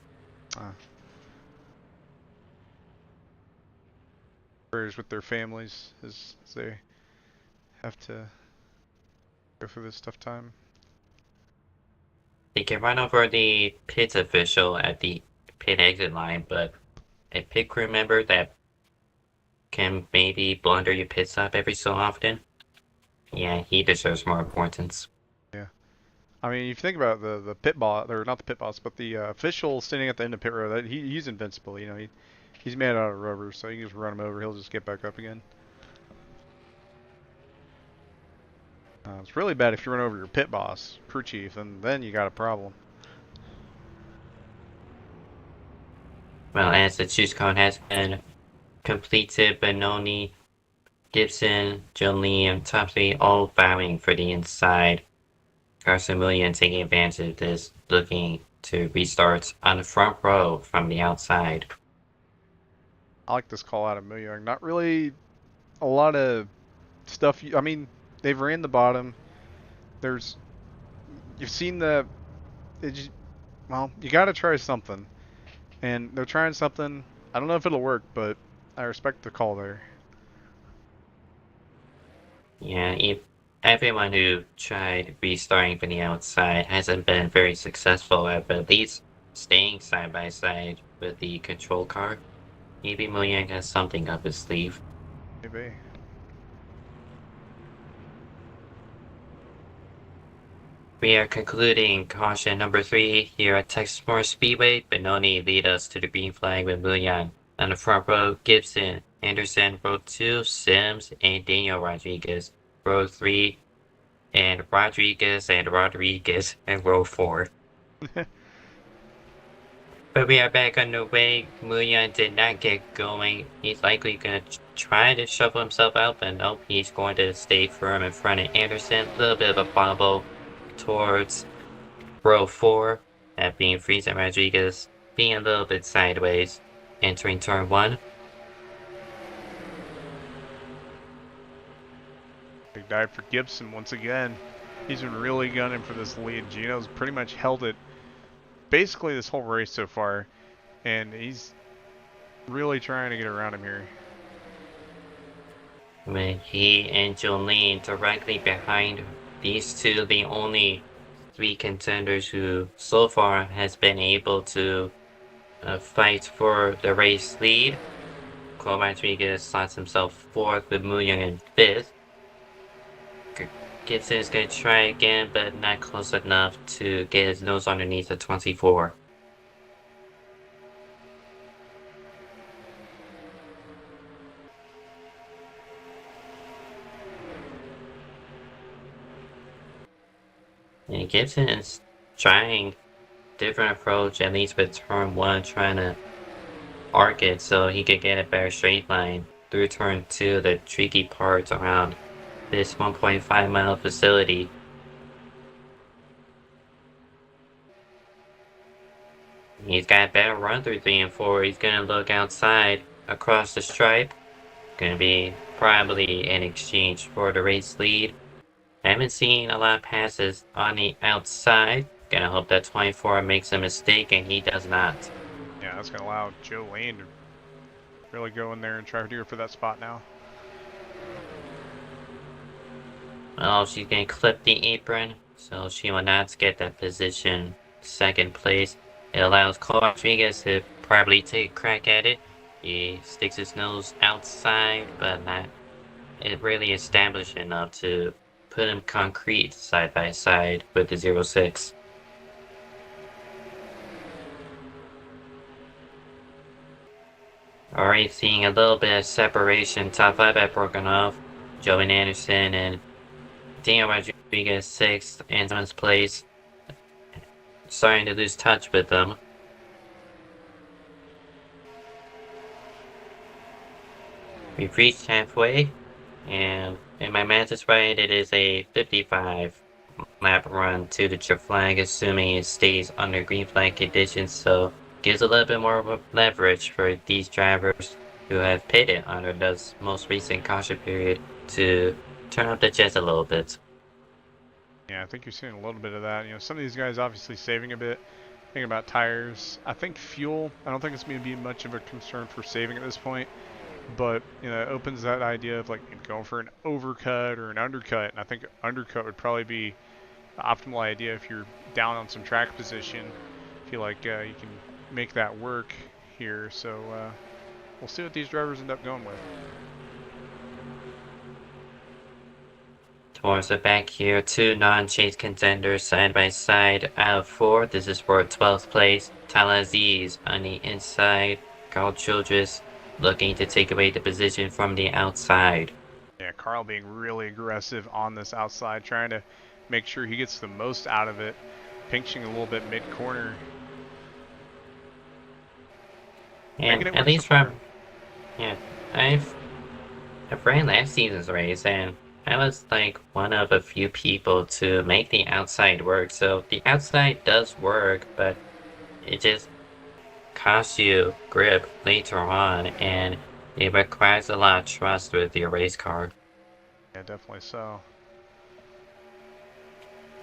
Prayers with their families as they have to go through this tough time. They can run over the pit official at the pit exit line, but a pit crew member that can maybe blunder your pit stop every so often, yeah, he deserves more importance. Yeah. I mean, if you think about the pit boss, or not the pit boss, but the official standing at the end of pit road, he's invincible. You know, he's made out of rubber, so you can just run him over. He'll just get back up again. It's really bad if you run over your pit boss, crew chief, and then you got a problem. Well, as the choose code has been completed, Benoni, Gibson, Jolene, and top 3 all bowing for the inside. Carson Williams taking advantage of this, looking to restart on the front row from the outside. I like this call out of Young. Not really a lot of stuff. I mean, they've ran the bottom. There's, you've seen the, well, you got to try something, and they're trying something. I don't know if it'll work, but I respect the call there. Yeah, everyone who tried restarting from the outside hasn't been very successful at least staying side by side with the control car. Maybe Moyang has something up his sleeve. Maybe. We are concluding caution number 3 here at Texas Speedway. Benoni lead us to the green flag with Moyang. On the front row, Gibson, Anderson, row 2, Sims, and Daniel Rodriguez. Row 3, and Rodriguez and row 4. But we are back on the way. Moyang did not get going. He's likely going to try to shuffle himself out, but nope, he's going to stay firm in front of Anderson. A little bit of a bobble towards row 4, that being Frieza Rodriguez, being a little bit sideways, entering turn 1. Big dive for Gibson once again. He's been really gunning for this lead. Gino's pretty much held it basically this whole race so far, and he's really trying to get around him here. With he and Jolene directly behind these two, the only 3 contenders who so far has been able to fight for the race lead. Cole Rodriguez slots himself 4th with Moyang in 5th. Gibson is going to try again, but not close enough to get his nose underneath the 24. And Gibson is trying different approach, at least with turn 1, trying to arc it so he could get a better straight line. Through turn 2, the tricky parts around this 1.5 mile facility. He's got a better run through 3 and 4. He's gonna look outside across the stripe. Gonna be probably an exchange for the race lead. I haven't seen a lot of passes on the outside. Gonna hope that 24 makes a mistake, and he does not. Yeah, that's gonna allow Jolene to really go in there and try to do it for that spot now. Oh, she's gonna clip the apron, so she will not get that position. 2nd place. It allows Cole Rodriguez to probably take a crack at it. He sticks his nose outside, but not really established enough to put him concrete side by side with the 06. Already seeing a little bit of separation. Top 5 have broken off. Joey Anderson and Daniel Rodriguez 6th in 7th place. Starting to lose touch with them. We've reached halfway, and if my math is right, it is a 55 lap run to the chip flag, assuming it stays under green flag conditions, so gives a little bit more of a leverage for these drivers who have pitted under this most recent caution period to turn up the jets a little bit. Yeah, I think you're seeing a little bit of that. You know, some of these guys obviously saving a bit, thinking about tires. I think fuel, I don't think it's going to be much of a concern for saving at this point. But, you know, it opens that idea of, like, going for an overcut or an undercut. And I think undercut would probably be the optimal idea if you're down on some track position. I feel like you can make that work here. So we'll see what these drivers end up going with. Towards the back here, 2 non-chase contenders side by side out of 4. This is for 12th place. TalhaDevYT on the inside. Carl Childress looking to take away the position from the outside. Yeah, Carl being really aggressive on this outside, trying to make sure he gets the most out of it. Pinching a little bit mid-corner. And at least from... Yeah, I've ran last season's race, and I was like one of a few people to make the outside work. So the outside does work, but it just costs you grip later on, and it requires a lot of trust with your race car. Yeah, definitely so.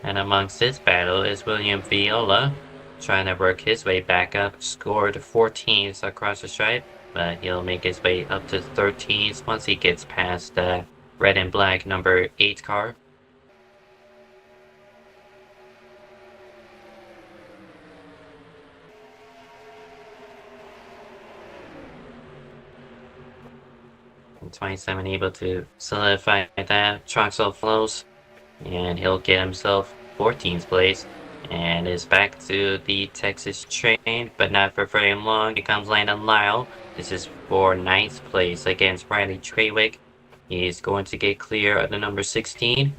And amongst this battle is William Viola, trying to work his way back up, scored 14s across the stripe, but he'll make his way up to 13s once he gets past the red and black number 8 car. And 27 able to solidify that. Troxel flows, and he'll get himself 14th place. And is back to the Texas train, but not for very long. Here comes Landon Lyle. This is for 9th place against Riley Treywick. He's going to get clear of the number 16.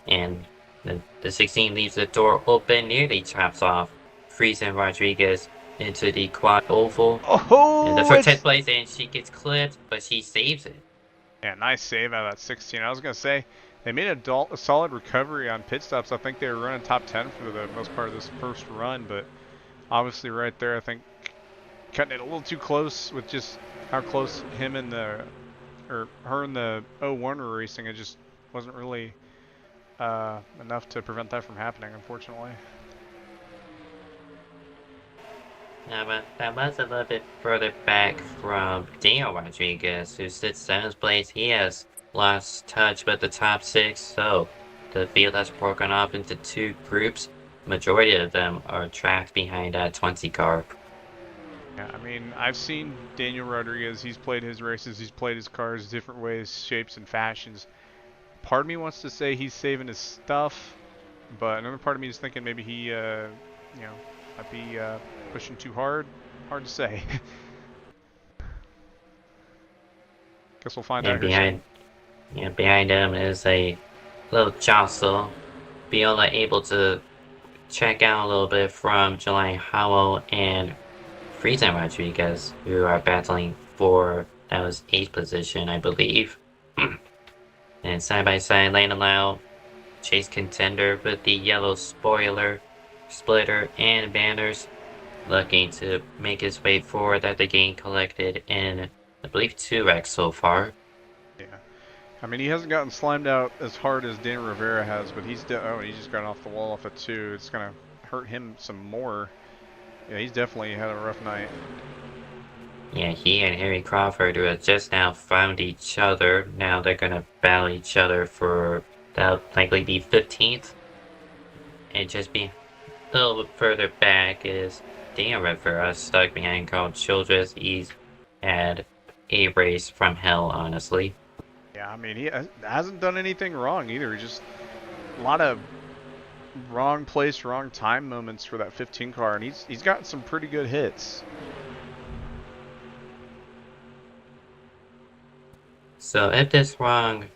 And the 16 leaves the door open, nearly chops off Friesen Rodriguez into the quad oval. And the Oh, for it's 10th place, and she gets clipped, but she saves it. yeah, nice save out of that 16. I was gonna say they made a solid recovery on pit stops. I think they were running top 10 for the most part of this first run, but obviously right there, I think cutting it a little too close with just how close him and her and the 01 were racing. It just wasn't really enough to prevent that from happening, unfortunately. Yeah, but that was a little bit further back from Daniel Rodriguez, who sits 7th place. He has lost touch with the top 6, so the field has broken off into 2 groups. Majority of them are trapped behind a 20 car. Yeah, I mean, I've seen Daniel Rodriguez. He's played his races. He's played his cars different ways, shapes, and fashions. Part of me wants to say he's saving his stuff, but another part of me is thinking maybe he, might be pushing too hard. Hard to say. Guess we'll find out And here soon. behind him is a little jostle. Viola able to check out a little bit from July Howell and Friesen Rodriguez, who are battling for that was 8th position, I believe. And side by side, Landon Lau, chase contender with the yellow spoiler, splitter, and banners, looking to make his way forward after getting collected in, I believe, 2 wrecks so far. Yeah. I mean, he hasn't gotten slimed out as hard as Dan Rivera has, but he just got off the wall off of 2. It's gonna hurt him some more. Yeah, he's definitely had a rough night. Yeah, he and Harry Crawford, who have just now found each other, now they're gonna battle each other for that'll likely be 15th. And just be a little bit further back is Dan Rivera stuck behind Carl Childress. He's had a race from hell, honestly. Yeah, I mean, he hasn't done anything wrong either. Just a lot of wrong place, wrong time moments for that 15 car, and he's gotten some pretty good hits. So if this run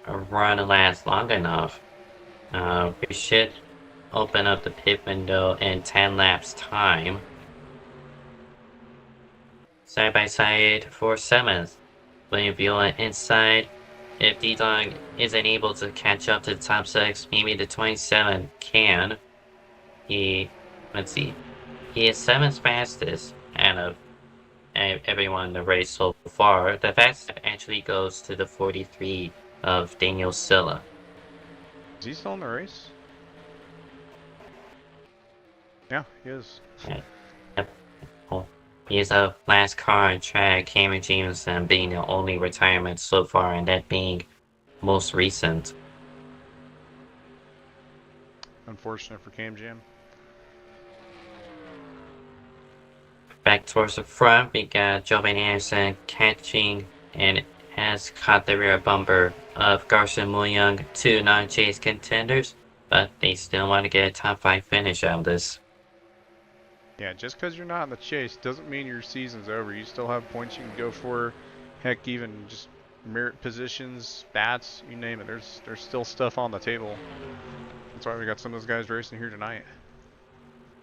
lasts long enough, we should open up the pit window in 10 laps time. Side by side for 7th. William Viola inside. If D-Dog isn't able to catch up to the top 6, maybe the 27 can. Let's see. He is 7th fastest out of everyone in the race so far. The fastest actually goes to the 43 of Daniel Silla. Is he still in the race? Yeah, he is. Yep. Oh, he is the last car on track, Cameron Jameson being the only retirement so far, and that being most recent. Unfortunate for Cam Jam. Back towards the front, we got Jovan Anderson catching and has caught the rear bumper of Garson Muyoung, 2 non-chase contenders, but they still want to get a top 5 finish out of this. Yeah, just because you're not in the chase doesn't mean your season's over. You still have points you can go for. Heck, even just merit positions, bats, you name it. There's still stuff on the table. That's why we got some of those guys racing here tonight.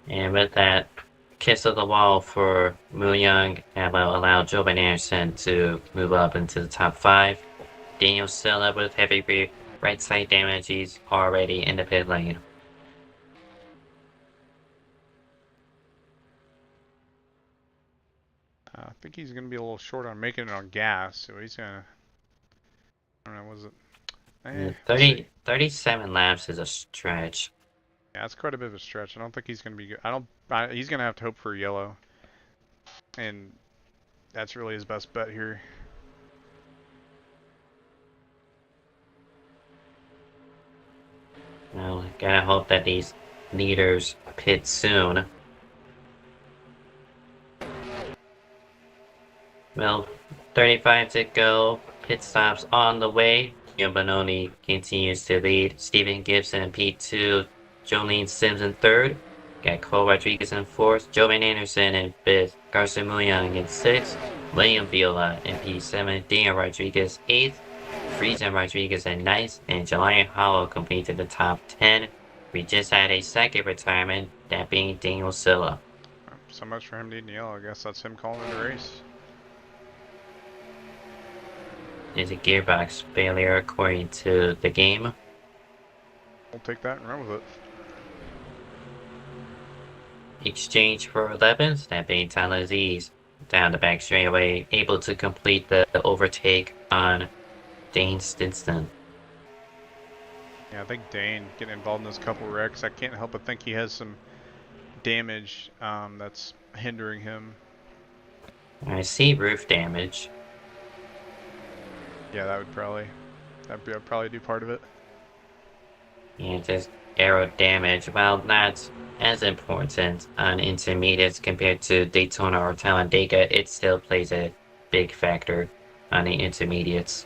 And with that kiss of the wall for Muyoung, that will allow Jovan Anderson to move up into the top 5. Daniel Silla with heavy rear right side damage. He's already in the pit lane. I think he's going to be a little short on making it on gas, so he's going to, I don't know, was it? we'll 37 laps is a stretch. Yeah, that's quite a bit of a stretch. I don't think he's going to be good. He's going to have to hope for yellow. And that's really his best bet here. Well, gotta hope that these leaders pit soon. Well, 35 to go. Pit stops on the way. Bononi continues to lead. Steven Gibson in P2. Jolene Sims in third. Got Cole Rodriguez in fourth. Jovan Anderson in fifth. Garcia Muyoung in sixth. William Viola in P7. Daniel Rodriguez eighth. Friesen Rodriguez in ninth. And Jelani Hollow completed the top 10. We just had a second retirement, that being Daniel Silla. So much for him needing yellow. I guess that's him calling it a race. Is a gearbox failure according to the game. We'll take that and run with it. Exchange for 11th, that being TalhaDevYT down the back straightaway, able to complete the overtake on Dane Stinson. Yeah, I think Dane getting involved in those couple wrecks. I can't help but think he has some damage that's hindering him. I see roof damage. Yeah, that'd probably do part of it. And just aero damage, while not as important on intermediates compared to Daytona or Talladega, it still plays a big factor on the intermediates.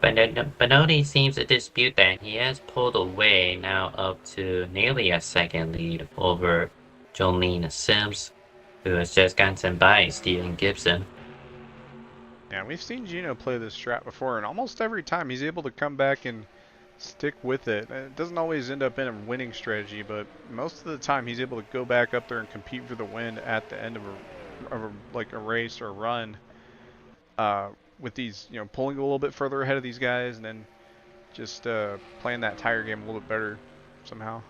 But Bononi seems to dispute that. He has pulled away, now up to nearly a second lead over Jolene Sims, who has just gotten by Steven Gibson. Yeah, we've seen Gino play this strat before, and almost every time he's able to come back and stick with it. It doesn't always end up in a winning strategy, but most of the time he's able to go back up there and compete for the win at the end of a race or a run. With these, pulling a little bit further ahead of these guys, and then just playing that tire game a little bit better somehow.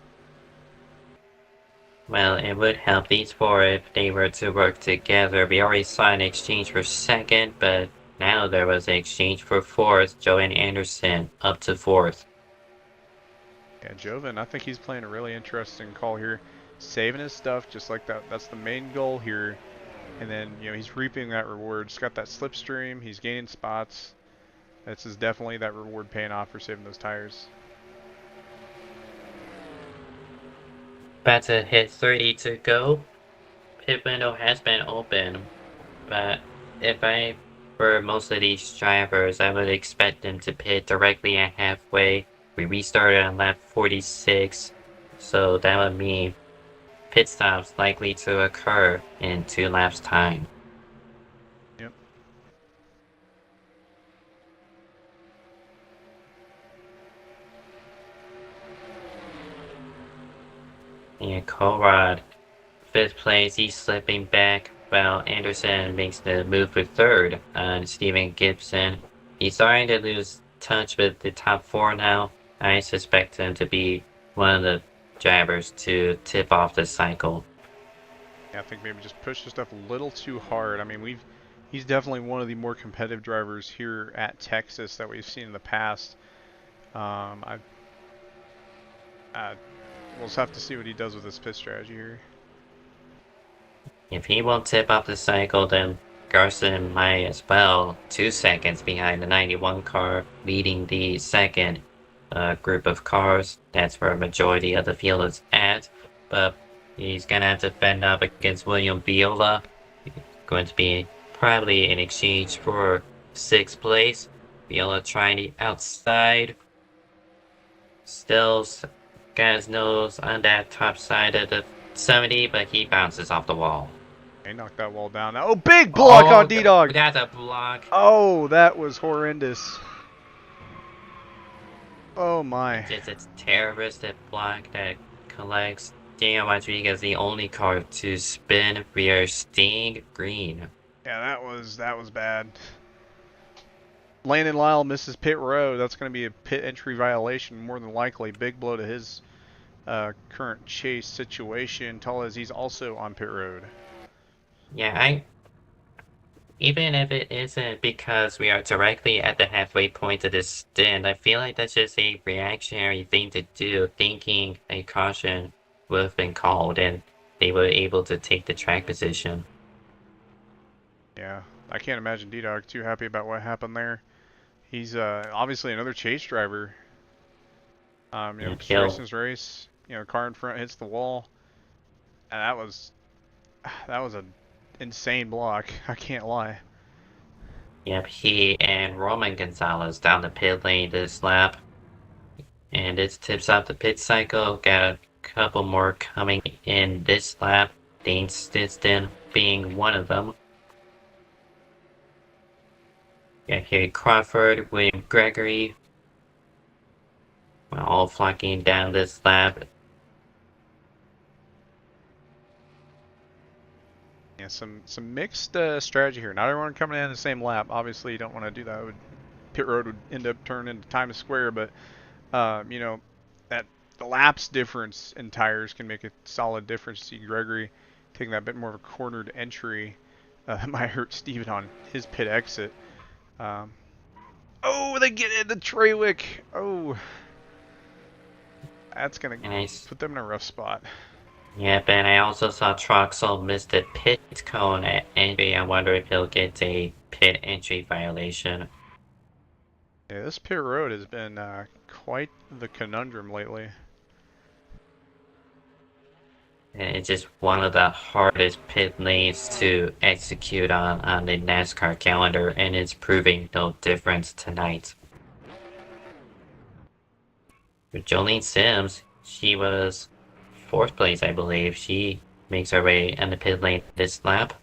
Well, it would help these four if they were to work together. We already saw an exchange for second, but now there was an exchange for fourth. Jovan Anderson up to fourth. Yeah, Jovan, I think he's playing a really interesting call here. Saving his stuff just like that. That's the main goal here. And then, he's reaping that reward. He's got that slipstream. He's gaining spots. This is definitely that reward paying off for saving those tires. About to hit 30 to go. Pit window has been open, but if I were most of these drivers, I would expect them to pit directly at halfway. We restarted on lap 46, so that would mean pit stops likely to occur in 2 laps time. Yep. And Colrad, 5th place, he's slipping back, while Anderson makes the move for 3rd on Steven Gibson. He's starting to lose touch with the top 4 now. I suspect him to be one of the drivers to tip off the cycle. Yeah, I think maybe just push the stuff a little too hard. I mean, he's definitely one of the more competitive drivers here at Texas that we've seen in the past. We'll just have to see what he does with his pit strategy here. If he won't tip off the cycle, then Garson might as well. 2 seconds behind the 91 car, leading the second group of cars. That's where a majority of the field is at. But he's going to have to fend up against William Viola. Going to be probably an exchange for 6th place. Viola trying the outside. Still got his nose on that top side of the 70, but he bounces off the wall. He knocked that wall down. Oh, big block on D-Dog! That's a block. Oh, that was horrendous. Oh my. Just a terroristic block that collects Daniel Rodriguez, the only car to spin rear Sting Green. Yeah, that was bad. Landon Lyle misses pit road. That's going to be a pit entry violation, more than likely. Big blow to his current chase situation. TalhaDevYT's also on pit road. Yeah, Even if it isn't because we are directly at the halfway point of this stint, I feel like that's just a reactionary thing to do, thinking a caution would have been called and they were able to take the track position. Yeah, I can't imagine D-Dog too happy about what happened there. He's obviously another chase driver. And Just he'll racing his race. Car in front hits the wall, and that was an insane block. I can't lie. Yep, he and Roman Gonzalez down the pit lane this lap. And it tips off the pit cycle. Got a couple more coming in this lap. Dane Stiston being one of them. Got here Crawford, William Gregory. All flocking down this lap. Yeah, some mixed strategy here. Not everyone coming in the same lap. Obviously, you don't want to do that. Pit road would end up turning into Times Square, but that the laps difference in tires can make a solid difference. See Gregory taking that bit more of a cornered entry. That might hurt Steven on his pit exit. Oh, they get in the Treywick. Oh, that's gonna put them in a rough spot. Yep, and I also saw Troxel miss the pit cone at entry. I wonder if he'll get a pit entry violation. Yeah, this pit road has been quite the conundrum lately. And it's just one of the hardest pit lanes to execute on the NASCAR calendar, and it's proving no difference tonight. For Jolene Sims, she was 4th place, I believe. She makes her way in the pit lane this lap.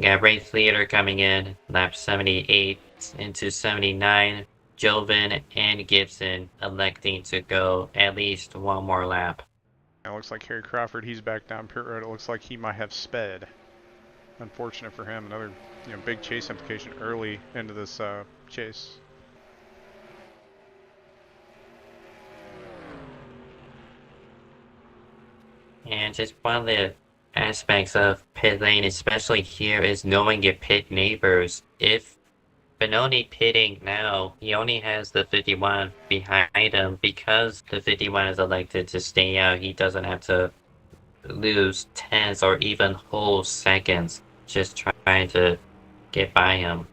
Got race leader coming in, lap 78 into 79. Joven and Gibson electing to go at least one more lap. It looks like Harry Crawford, he's back down pit road. It looks like he might have sped. Unfortunate for him. Another big chase implication early into this chase. And just one of the aspects of pit lane, especially here, is knowing your pit neighbors. If Benoni pitting now, he only has the 51 behind him. Because the 51 is elected to stay out, he doesn't have to lose tenths or even whole seconds just trying to get by him.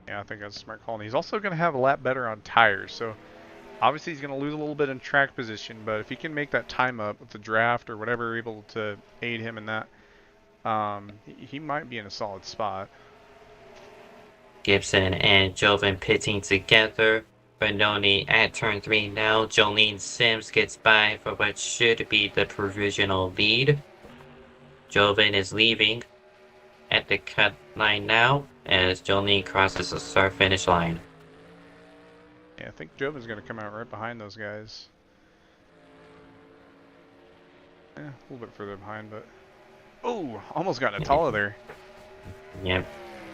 Yeah, I think that's a smart call. And he's also going to have a lap better on tires, so obviously he's going to lose a little bit in track position, but if he can make that time up with the draft or whatever able to aid him in that, he might be in a solid spot. Gibson and Joven pitting together. Benoni at turn 3 now. Jolene Sims gets by for what should be the provisional lead. Joven is leaving at the cut line now as Jolene crosses the start-finish line. Yeah, I think Joven's going to come out right behind those guys. A little bit further behind, but... Oh, almost got Natala there. Yep,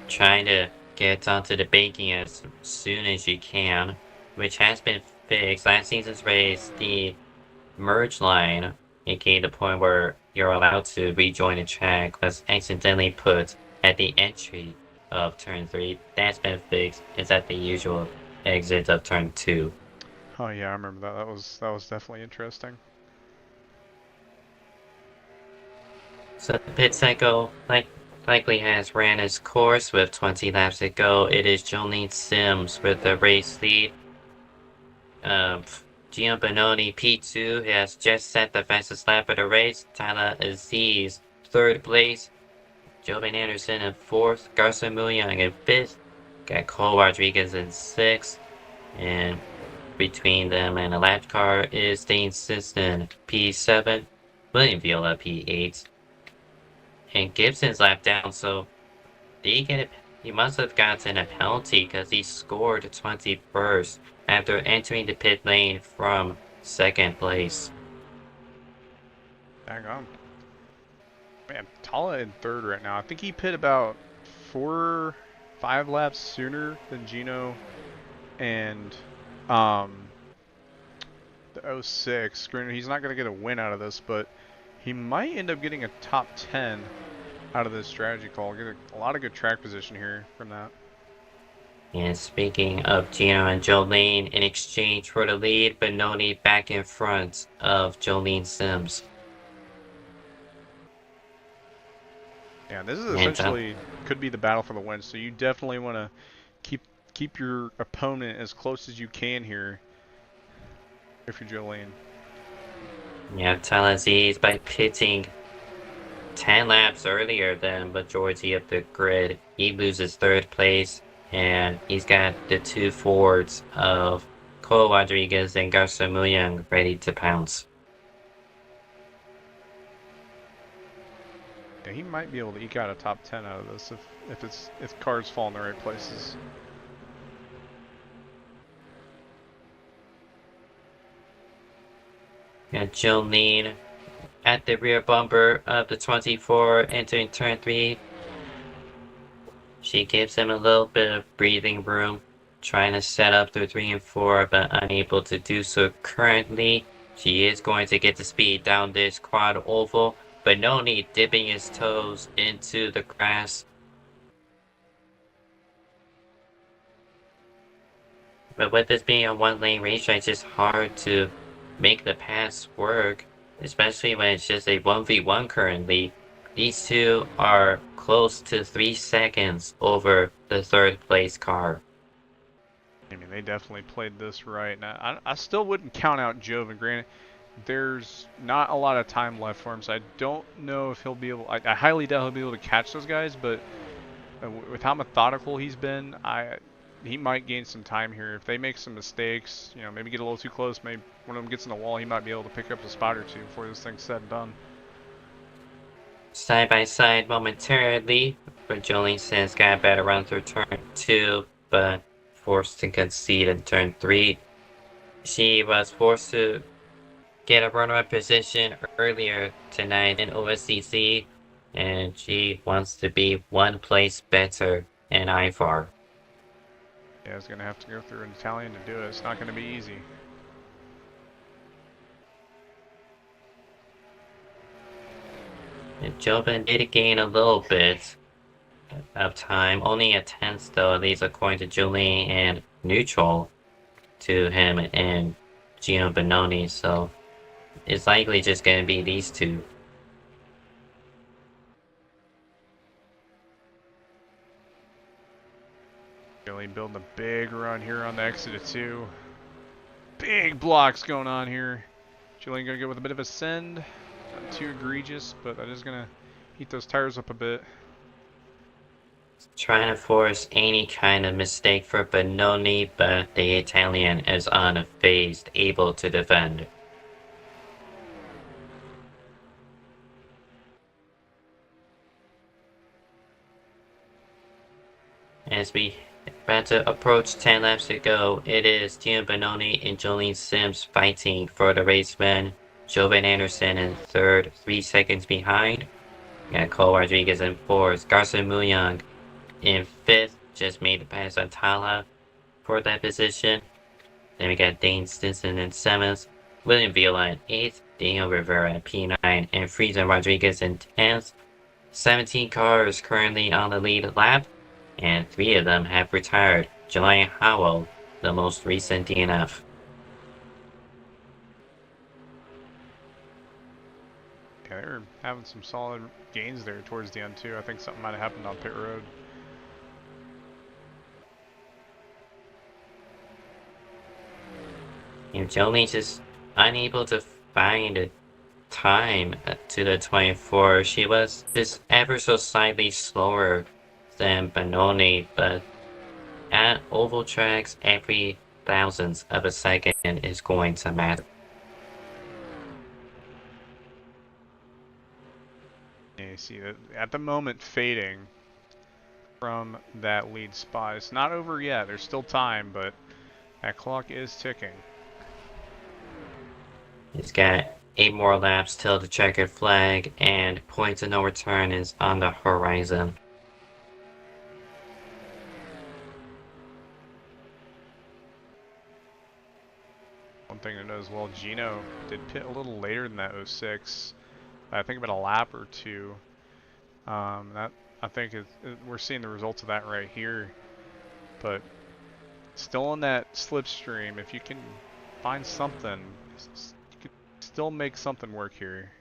trying to get onto the banking as soon as you can, which has been fixed. Last season's race, the merge line, aka the point where you're allowed to rejoin the track, was accidentally put at the entry of turn 3. That's been fixed. It's at the usual exit of turn 2. Oh yeah, I remember that. That was definitely interesting. So the pit cycle likely has ran its course with 20 laps to go. It is Jolene Sims with the race lead. Gian Benoni P2 has just set the fastest lap of the race. Tyler Aziz 3rd place. Jovan Anderson in 4th. Garza Mullyoung in 5th. Got Cole Rodriguez in 6th. And between them and the lap car is Dane Sisson P7. William Viola P8. And Gibson's lap down, so he must have gotten a penalty because he scored 21st after entering the pit lane from 2nd place. Hang on. Man, Tala in 3rd right now. I think he pit about 4-5 laps sooner than Gino and the 06. Granted, he's not going to get a win out of this, but he might end up getting a top 10 out of this strategy call. Get a lot of good track position here from that. And speaking of Gino and Jolene, in exchange for the lead, Benoni back in front of Jolene Sims. Yeah, this is essentially could be the battle for the win. So you definitely want to keep your opponent as close as you can here if you're Jolene. Yeah, TalhaDevYT by pitting 10 laps earlier than majority of the grid, he loses third place, and he's got the two Fords of Cole Rodriguez and Garcia Muyang ready to pounce. Yeah, he might be able to eke out a top 10 out of this if cars fall in the right places. Got Jolene at the rear bumper of the 24 entering turn 3. She gives him a little bit of breathing room, trying to set up through 3 and 4, but unable to do so currently. She is going to get the speed down this quad oval, but Benoni dipping his toes into the grass. But with this being a one-lane racetrack, it's just hard to make the pass work, especially when it's just a 1v1 currently. These two are close to 3 seconds over the third place car. I mean, they definitely played this right. Now, I still wouldn't count out Joven. Granted, there's not a lot of time left for him, so I don't know if he'll be able. I highly doubt he'll be able to catch those guys, but with how methodical he's been, he might gain some time here. If they make some mistakes, you know, maybe get a little too close, maybe one of them gets in the wall, he might be able to pick up a spot or two before this thing's said and done. Side by side momentarily, but Jolene Sims got a better run through turn 2, but forced to concede in turn 3. She was forced to get a runner-up position earlier tonight in OSCC, and she wants to be one place better in IFAR. Yeah, it's going to have to go through an Italian to do it. It's not going to be easy. And Joven did gain a little bit of time, only a tenth though, at least according to Jolene, and neutral to him and Gino Benoni, so it's likely just going to be these two. Jolene building a big run here on the exit of 2. Big blocks going on here. Jolene going to go with a bit of a send. Not too egregious, but that is going to heat those tires up a bit. Trying to force any kind of mistake for Benoni, but the Italian is unfazed, able to defend. As we about to approach 10 laps to go, it is Gino Benoni and Jolene Sims fighting for the race win. Joven Anderson in third, 3 seconds behind. Got Cole Rodriguez in fourth. Garcia Muyang in fifth, just made the pass on Talha for that position. Then we got Dane Stinson in seventh. William Viola in eighth. Daniel Rivera at P9. And Frieza Rodriguez in 10th. 17 cars currently on the lead lap, and 3 of them have retired. Julian Howell, the most recent DNF. Yeah, they were having some solid gains there towards the end too. I think something might have happened on pit road. And Jolene's just unable to find time to the 24. She was just ever so slightly slower than Benoni, but at oval tracks, every thousandth of a second is going to matter. Yeah, you see that at the moment fading from that lead spot. It's not over yet. There's still time, but that clock is ticking. He's got 8 more laps till the checkered flag, and point of no return is on the horizon. thing to know as well, Gino did pit a little later than that 06. I think about a lap or two. That I think we're seeing the results of that right here. But still on that slipstream, if you can find something, you could still make something work here.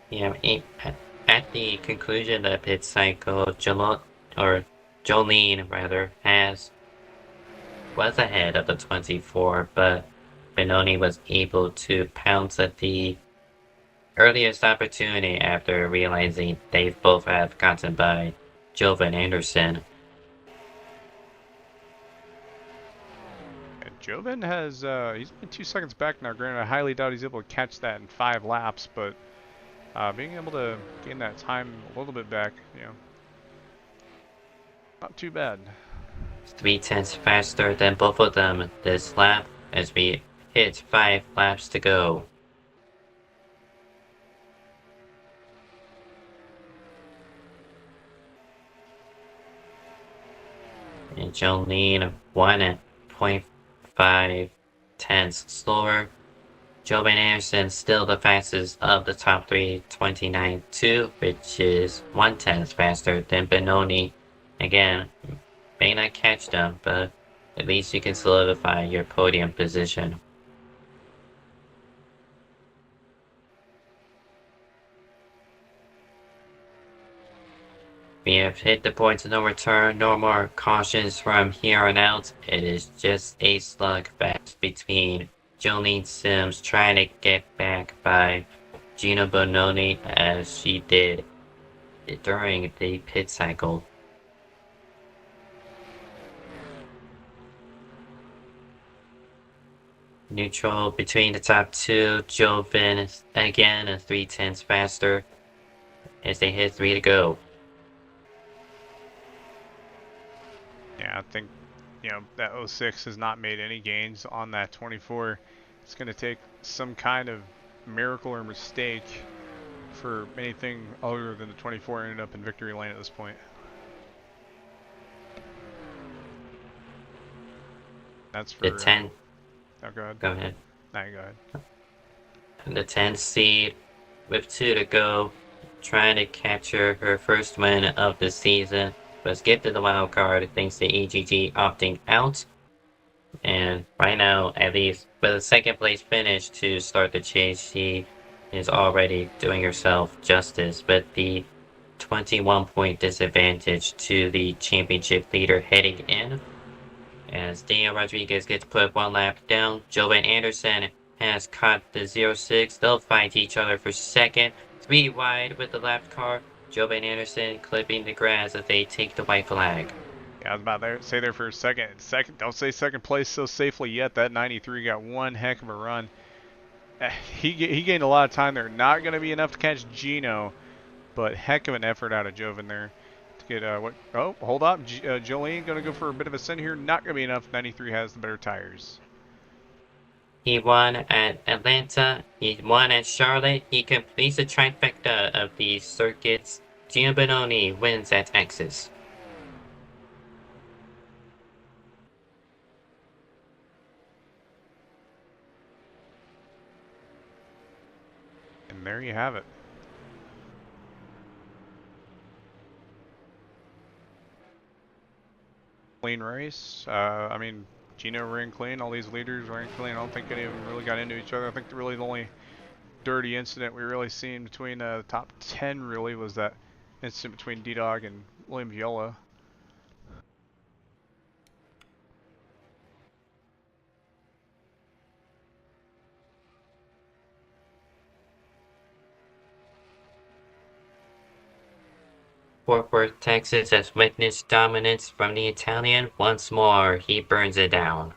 Yeah, at the conclusion of the pit cycle, Jolene rather was ahead of the 24, but Benoni was able to pounce at the earliest opportunity after realizing they both have gotten by Jovan Anderson. And Jovan has he's been 2 seconds back now. Granted, I highly doubt he's able to catch that in 5 laps, but being able to gain that time a little bit back, you know, not too bad. 3/10 faster than both of them this lap as we hit 5 laps to go. And Jolene 1.5 tenths slower. Jovan Anderson still the fastest of the top 3, 29.2, which is 1/10 faster than Benoni. Again, may not catch them, but at least you can solidify your podium position. We have hit the point of no return, no more cautions from here on out. It is just a slugfest between Jolene Sims trying to get back by Gina Bononi as she did during the pit cycle. Neutral between the top 2, Jovan again 3/10 faster as they hit 3 to go. Yeah, I think, you know, that 06 has not made any gains on that 24. It's going to take some kind of miracle or mistake for anything other than the 24 ended up in victory lane at this point. That's for the 10. Oh, go ahead. Go ahead. No, you go ahead. The 10 seed with 2 to go, trying to capture her first win of the season, was gifted the wild card thanks to EGG opting out. And right now, at least with a second place finish to start the chase, she is already doing herself justice with the 21-point disadvantage to the championship leader heading in. As Daniel Rodriguez gets put 1 lap down, Jovan Anderson has caught the 06. They'll fight each other for second. 3 wide with the lap car. Jovan Anderson clipping the grass as they take the white flag. Yeah, I was about to say there for a second. Don't say second place so safely yet. That 93 got one heck of a run. He gained a lot of time there. Not going to be enough to catch Gino, but heck of an effort out of Jovan there to get what? Oh, hold up. Jolene going to go for a bit of a sin here. Not going to be enough. 93 has the better tires. He won at Atlanta. He won at Charlotte. He completes the trifecta of these circuits. Gino Bononi wins at Texas. And there you have it. Clean race. I mean, Gino ran clean. All these leaders ran clean. I don't think any of them really got into each other. I think really the only dirty incident we really seen between the top 10 really was that incident between D-Dog and William Viola. Fort Worth, Texas has witnessed dominance from the Italian. Once more, he burns it down.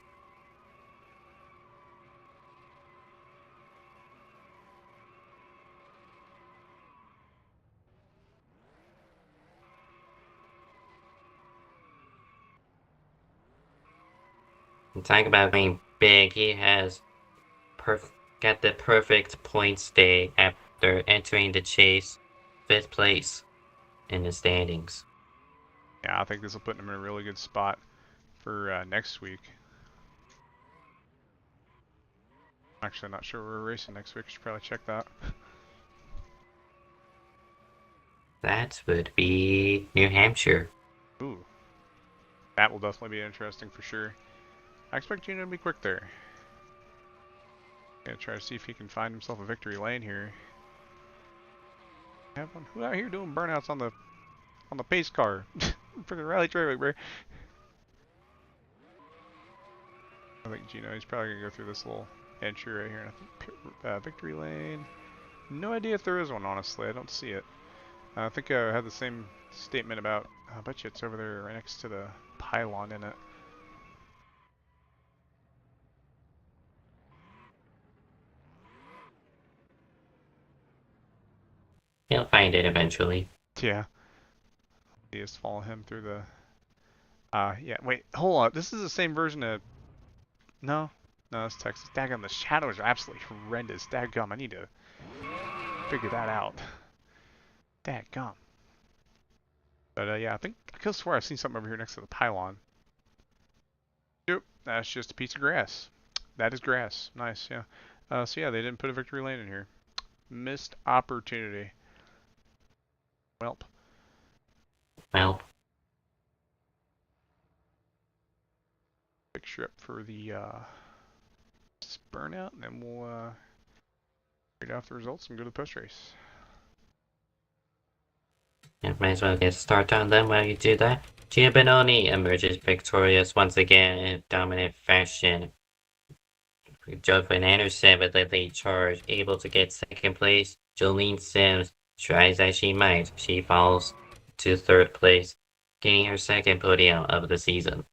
And talk about being big, he has got the perfect points day after entering the chase, 5th place in the standings. Yeah, I think this will put him in a really good spot for next week. Actually, I'm not sure where we're racing next week. I should probably check that. That would be New Hampshire. Ooh. That will definitely be interesting for sure. I expect Gino to be quick there. Gonna try to see if he can find himself a victory lane here. Have one. Who out here doing burnouts on the pace car? Freaking rally track, bro. I think Gino, he's probably gonna go through this little entry right here. And I think victory lane. No idea if there is one, honestly. I don't see it. I think I had the same statement about. I bet you it's over there right next to the pylon in it. He'll find it eventually. Yeah. You just follow him through the. Yeah. Wait, hold on. This is the same version of. No, it's Texas. Daggum, the shadows are absolutely horrendous. Daggum, I need to figure that out. Daggum. But yeah, I could have swore I've seen something over here next to the pylon. Yep, that's just a piece of grass. That is grass. Nice, yeah. So yeah, they didn't put a victory lane in here. Missed opportunity. Welp. Well, Picture up for the burnout, and then we'll read off the results and go to the post race. yeah, might as well get started on them while you do that. Gino Benoni emerges victorious once again in dominant fashion. Jovan Anderson with a late charge, able to get second place. Jolene Sims tries as she might. She falls to third place, gaining her second podium of the season.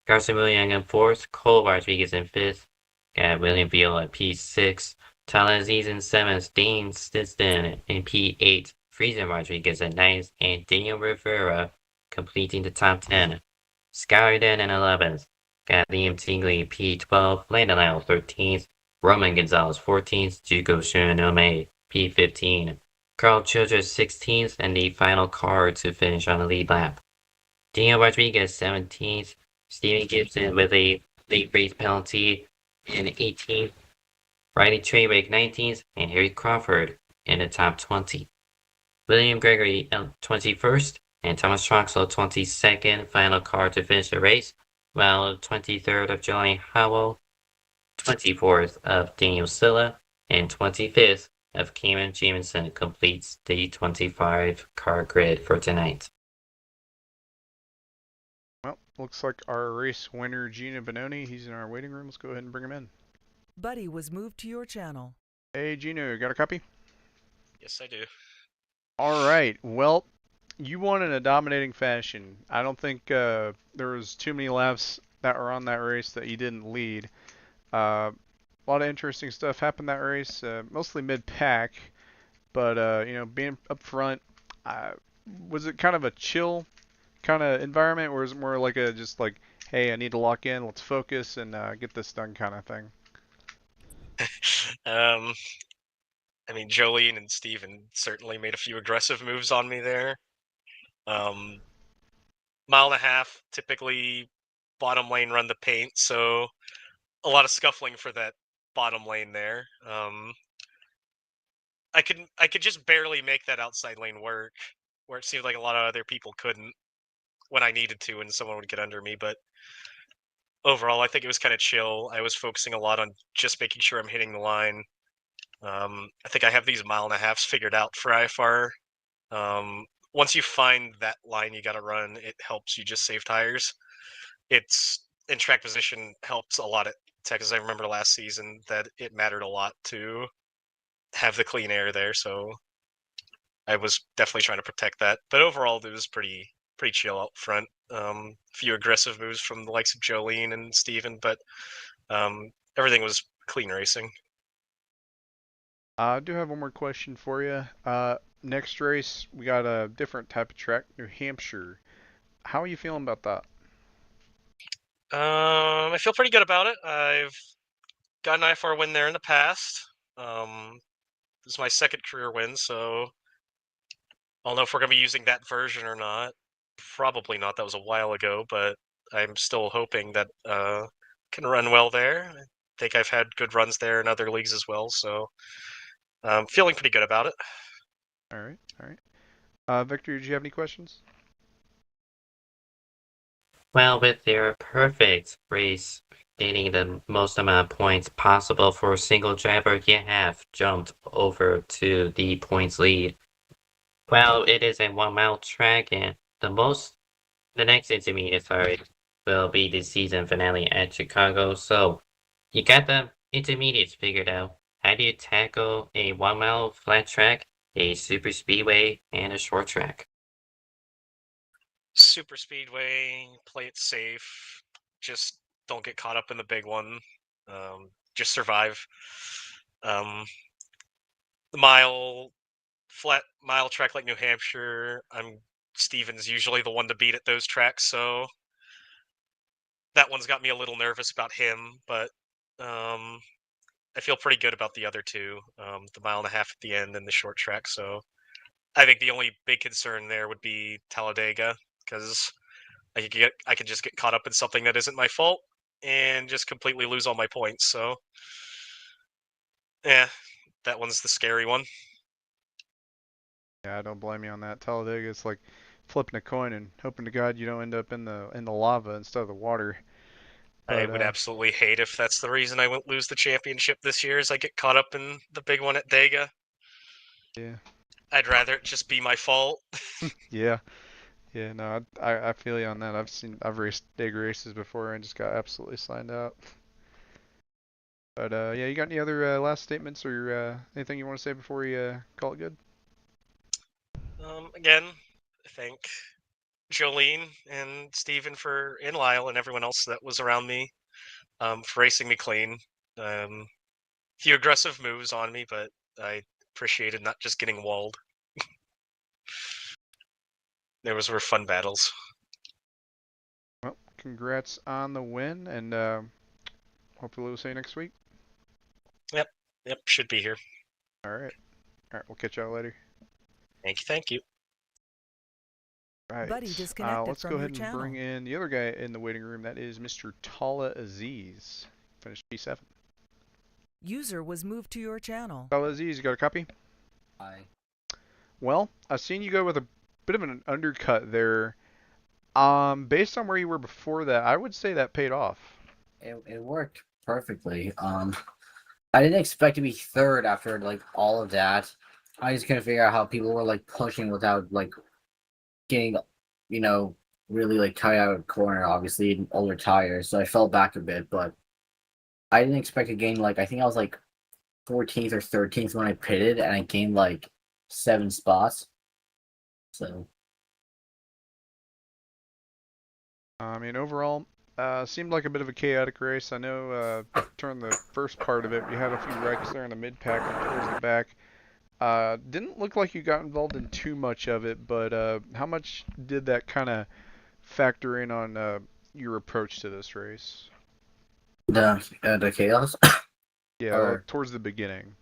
Carson Williams in fourth, Cole Rodriguez in fifth, got William Viola at P6, Talaziz in seventh, Dean Stiston in P8, Friesen Rodriguez at ninth, and Daniel Rivera completing the top 10. Skyden in 11th, got Liam Tingley P12, Landon Lyle 13th, Roman Gonzalez 14th, Jugo Shinonome P15, Carl Childress 16th, and the final car to finish on the lead lap. Daniel Rodriguez 17th, Steven Gibson with a late race penalty in 18th, Riley Trawick 19th, and Harry Crawford in the top 20. William Gregory 21st, and Thomas Troxel 22nd, final car to finish the race, while 23rd of Julian Howell, 24th of Daniel Silla, and 25th of Cameron Jamison completes the 25 car grid for tonight. Well, looks like our race winner, Gino Benoni, he's in our waiting room. Let's go ahead and bring him in. Buddy was moved to your channel. Hey, Gino, got a copy? Yes, I do. All right. Well, you won in a dominating fashion. I don't think there was too many laps that were on that race that you didn't lead. A lot of interesting stuff happened that race, mostly mid-pack, but being up front, was it kind of a chill kind of environment, or is it more like a just like, hey, I need to lock in, let's focus and get this done kind of thing? I mean, Jolene and Steven certainly made a few aggressive moves on me there. Mile and a half, typically bottom lane run the paint, so a lot of scuffling for that bottom lane there. I could just barely make that outside lane work, where it seemed like a lot of other people couldn't when I needed to, and someone would get under me. But overall, I think it was kind of chill. I was focusing a lot on just making sure I'm hitting the line. I think I have these mile and a halves figured out for IFAR. Once you find that line you got to run, it helps you just save tires. It's in track position helps a lot at Texas. I remember last season that it mattered a lot to have the clean air there, so I was definitely trying to protect that. But overall, it was pretty chill out front. Few aggressive moves from the likes of Jolene and Steven, but everything was clean racing. I do have one more question for you. Next race, we got a different type of track, New Hampshire. How are you feeling about that? I feel pretty good about it. I've got an IFAR win there in the past. This is my second career win, so I don't know if we're going to be using that version or not. Probably not. That was a while ago, but I'm still hoping that can run well there. I think I've had good runs there in other leagues as well, so I'm feeling pretty good about it. All right, all right. Victor, did you have any questions? Well, with their perfect race, gaining the most amount of points possible for a single driver, you have jumped over to the points lead. Well, it is a 1 mile track, and the next intermediate, sorry, will be the season finale at Chicago. So you got the intermediates figured out. How do you tackle a 1 mile flat track, a super speedway, and a short track? Super speedway, play it safe. Just don't get caught up in the big one. Just survive. The flat mile track like New Hampshire, Steven's usually the one to beat at those tracks, so that one's got me a little nervous about him, but I feel pretty good about the other two, the 1.5 miles at the end and the short track. So I think the only big concern there would be Talladega, because I could just get caught up in something that isn't my fault and just completely lose all my points. So yeah, that one's the scary one. Yeah, I don't blame you on that. Talladega, it's like flipping a coin and hoping to God you don't end up in the lava instead of the water. I But would absolutely hate if that's the reason I won't lose the championship this year, is I get caught up in the big one at Dega. yeah, I'd rather it just be my fault. yeah, yeah. No, I feel you on that. I've raced big races before and just got absolutely signed out. But yeah, you got any other last statements or anything you want to say before we call it good? Again, thank Jolene and Steven and Lyle and everyone else that was around me for racing me clean. Few aggressive moves on me, but I appreciated not just getting walled. Were fun battles. Well, congrats on the win, and hopefully we'll see you next week. Yep, should be here. All right, we'll catch y'all later. Thank you. Right. Buddy disconnected Let's from go your ahead and channel. bring in the other guy in the waiting room. That is Mr. TalhaDevYT. Finished P7. User was moved to your channel. TalhaDevYT, you got a copy? Hi. Well, I've seen you go with a bit of an undercut there. Based on where you were before that, I would say that paid off. It worked perfectly. I didn't expect to be third after like all of that. I just couldn't figure out how people were like pushing without like getting, really like tight out of the corner, obviously, in older tires. So I fell back a bit, but I didn't expect to gain like I think I was like 14th or 13th when I pitted, and I gained like 7 spots. So I mean, overall, seemed like a bit of a chaotic race. I know during the first part of it, you had a few wrecks there in the mid-pack and towards the back. Didn't look like you got involved in too much of it, but how much did that kind of factor in on your approach to this race? the chaos. Yeah, Or towards the beginning.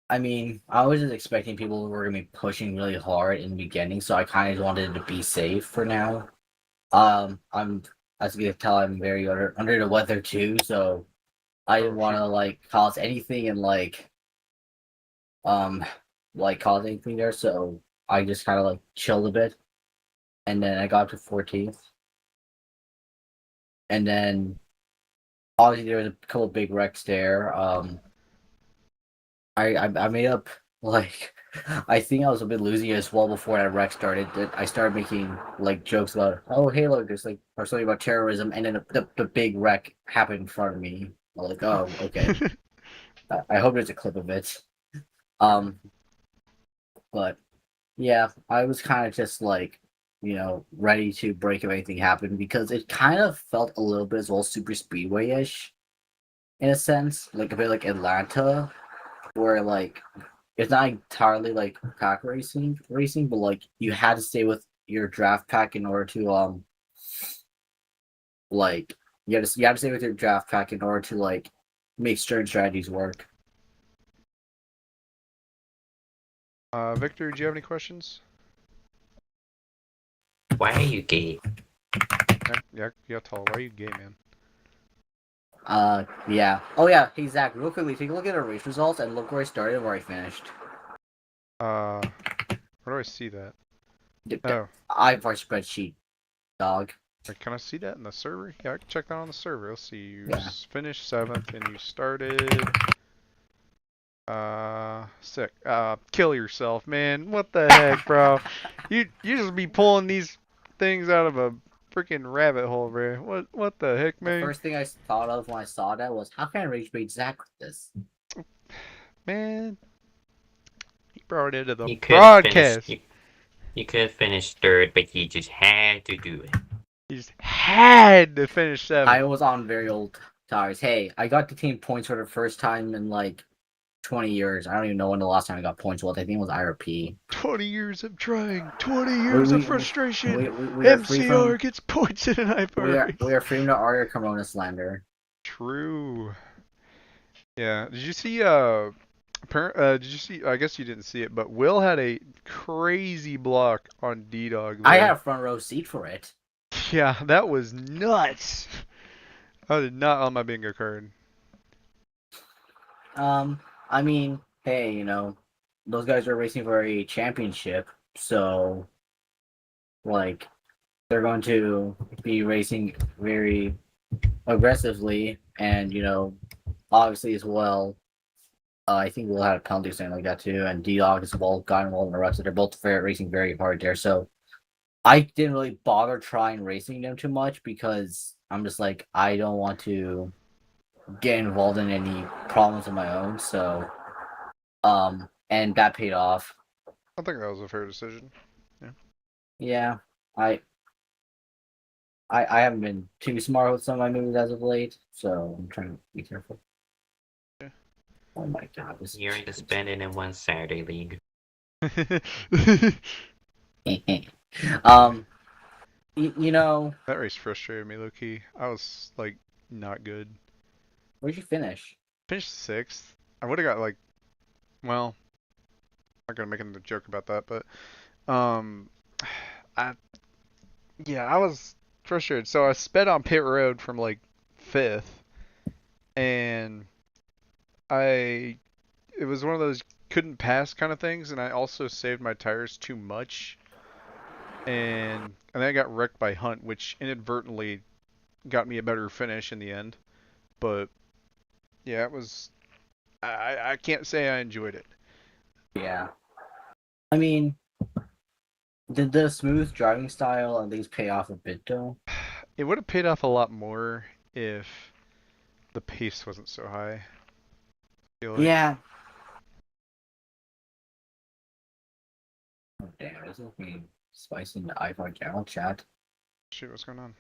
I mean, I was just expecting people who were gonna be pushing really hard in the beginning, so I kind of wanted to be safe for now. I'm as you can tell, I'm very under the weather too, so I didn't want to like cause anything and um cause anything there. So I just kind of like chilled a bit, and then I got to 14th, and then obviously there was a couple big wrecks there. I made up like I think I was a bit losing as well before that wreck started. That I started making like jokes about hey look there's like or something about terrorism, and then the big wreck happened in front of me. I was like, oh okay. I hope there's a clip of it. But yeah, I was kind of just like ready to break if anything happened, because it kind of felt a little bit as well super speedway-ish in a sense, like a bit like Atlanta, where like it's not entirely like pack racing, but like you had to stay with your draft pack in order to like you had to stay with your draft pack in order to like make certain strategies work. Victor, do you have any questions? Why are you gay? Yeah, Tal, why are you gay, man? Yeah. Oh yeah. Hey Zach, real quickly, take a look at our race results and look where I started and where I finished. Where do I see that? The Oh, IFAR spreadsheet, dog. wait, can I see that in the server? Yeah, I can check that on the server. Let's see. You Yeah. finished 7th and you started. Sick. Kill yourself, man. What the heck, bro? You just be pulling these things out of a freaking rabbit hole, bro. What the heck, The man? first thing I thought of when I saw that was, how can I rage bait Zach with this? Man, he brought it into the You could broadcast. you could have finished third, but you just had to do it. He just had to finish 7th. I was on very old tires. Hey, I got the team points for the first time in like 20 years. I don't even know when the last time I got points was. I think it was IRP. 20 years of trying, 20 years of frustration. We are free MCR from, gets points in an IFAR. we are free from the Arya Corona slander. True. Yeah. Did you see? Did you see? I guess you didn't see it, but Will had a crazy block on D-Dog. I had a front row seat for it. Yeah, that was nuts. I did not on my bingo card. I mean, hey, you know, those guys are racing for a championship, so like they're going to be racing very aggressively, and you know, obviously as well. I think we'll have a penalty or something like that too, and D-Dog as well got involved in the rest. So they're both racing very hard there. So I didn't really bother trying racing them too much because I'm just like, I don't want to get involved in any problems of my own. So, and that paid off. I think that was a fair decision. Yeah, I haven't been too smart with some of my moves as of late, so I'm trying to be careful. Yeah. Oh my god, You're to spend it in one Saturday league. you know, That race frustrated me, low key. I was like not good. where'd you finish? Finished 6th. I would have got like, well, I'm not gonna make a joke about that, but I was frustrated. So I sped on pit road from like 5th, and it was one of those couldn't pass kind of things, and I also saved my tires too much, and then I got wrecked by Hunt, which inadvertently got me a better finish in the end. But yeah, it was. I can't say I enjoyed it. Yeah. I mean, did the smooth driving style at least pay off a bit though? It would have paid off a lot more if the pace wasn't so high. I feel like. Yeah. Oh damn, this is me spicing the IFAR channel chat. Shoot, what's going on?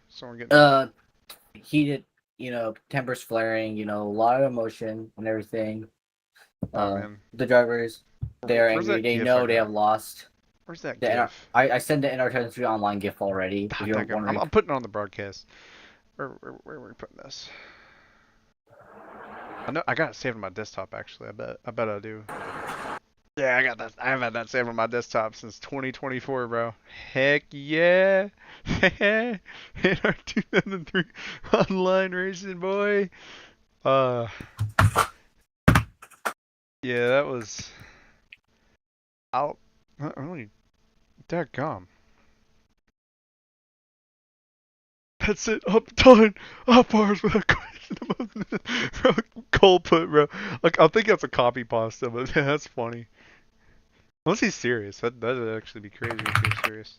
Someone getting. Heated, you know, tempers flaring, you know, a lot of emotion and everything. Oh man. The drivers, they're Where's angry. that They GIF know I they got? have lost. Where's that The GIF? I sent the NR2003 online GIF already. If you're Daggum. wondering, I'm putting it on the broadcast. Where are we putting this? I know I got it saved on my desktop actually. I bet I do. Yeah, I got that. I've had that saved on my desktop since 2024, bro. Heck yeah! NR2003 online racing, boy. Yeah, that was. I only. Dadgum. That's it. I'm done. Up bars without question. Bro, cold put, bro. Like, I think that's a copy pasta, but yeah, that's funny. Unless he's serious. That'd actually be crazy if he was serious.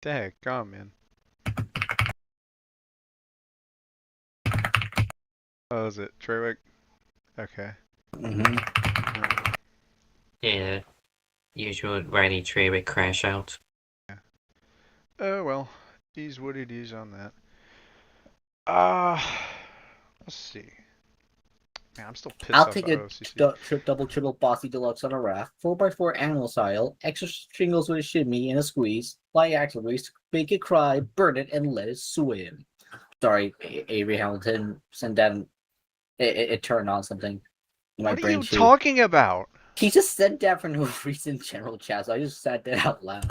Dadgum, man. Oh, is it Treywick? Okay. Yeah. Usual Riley Trey crash out. Yeah. Oh well. He's what it is on that. Let's see. Man, I'm still pissed I'll off take about a OCC. double triple bossy deluxe on a raft, 4x4 animal style, extra shingles with a shimmy and a squeeze, fly axle race, make it cry, burn it, and let it swim. Sorry, Avery Hamilton, send that. It turned on something. What are you talking about? He just said that for no reason, general chat. So I just said that out loud.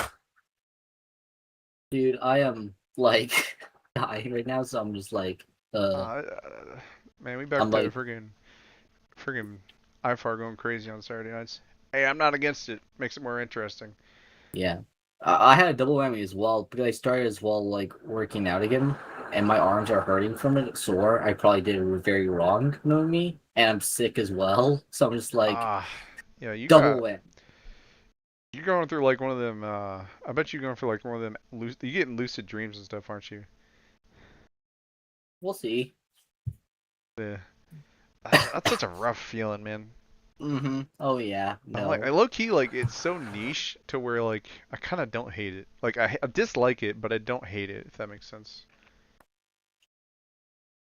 Dude, I am like dying right now, so I'm just like, Man, we back I'm to like, friggin' IFAR going crazy on Saturday nights. Hey, I'm not against it. Makes it more interesting. yeah. I had a double whammy as well because I started as well like working out again, and my arms are hurting from it, sore. I probably did it very wrong, knowing me, and I'm sick as well. So I'm just like Yeah, you double got. whammy. You're going through like one of them. I bet you're going for like one of them. You getting lucid dreams and stuff, aren't you? We'll see. Yeah. That's such a rough feeling, man. Mm-hmm. Oh yeah. No. I low key like it's so niche to where like I kind of don't hate it. Like I dislike it, but I don't hate it. If that makes sense.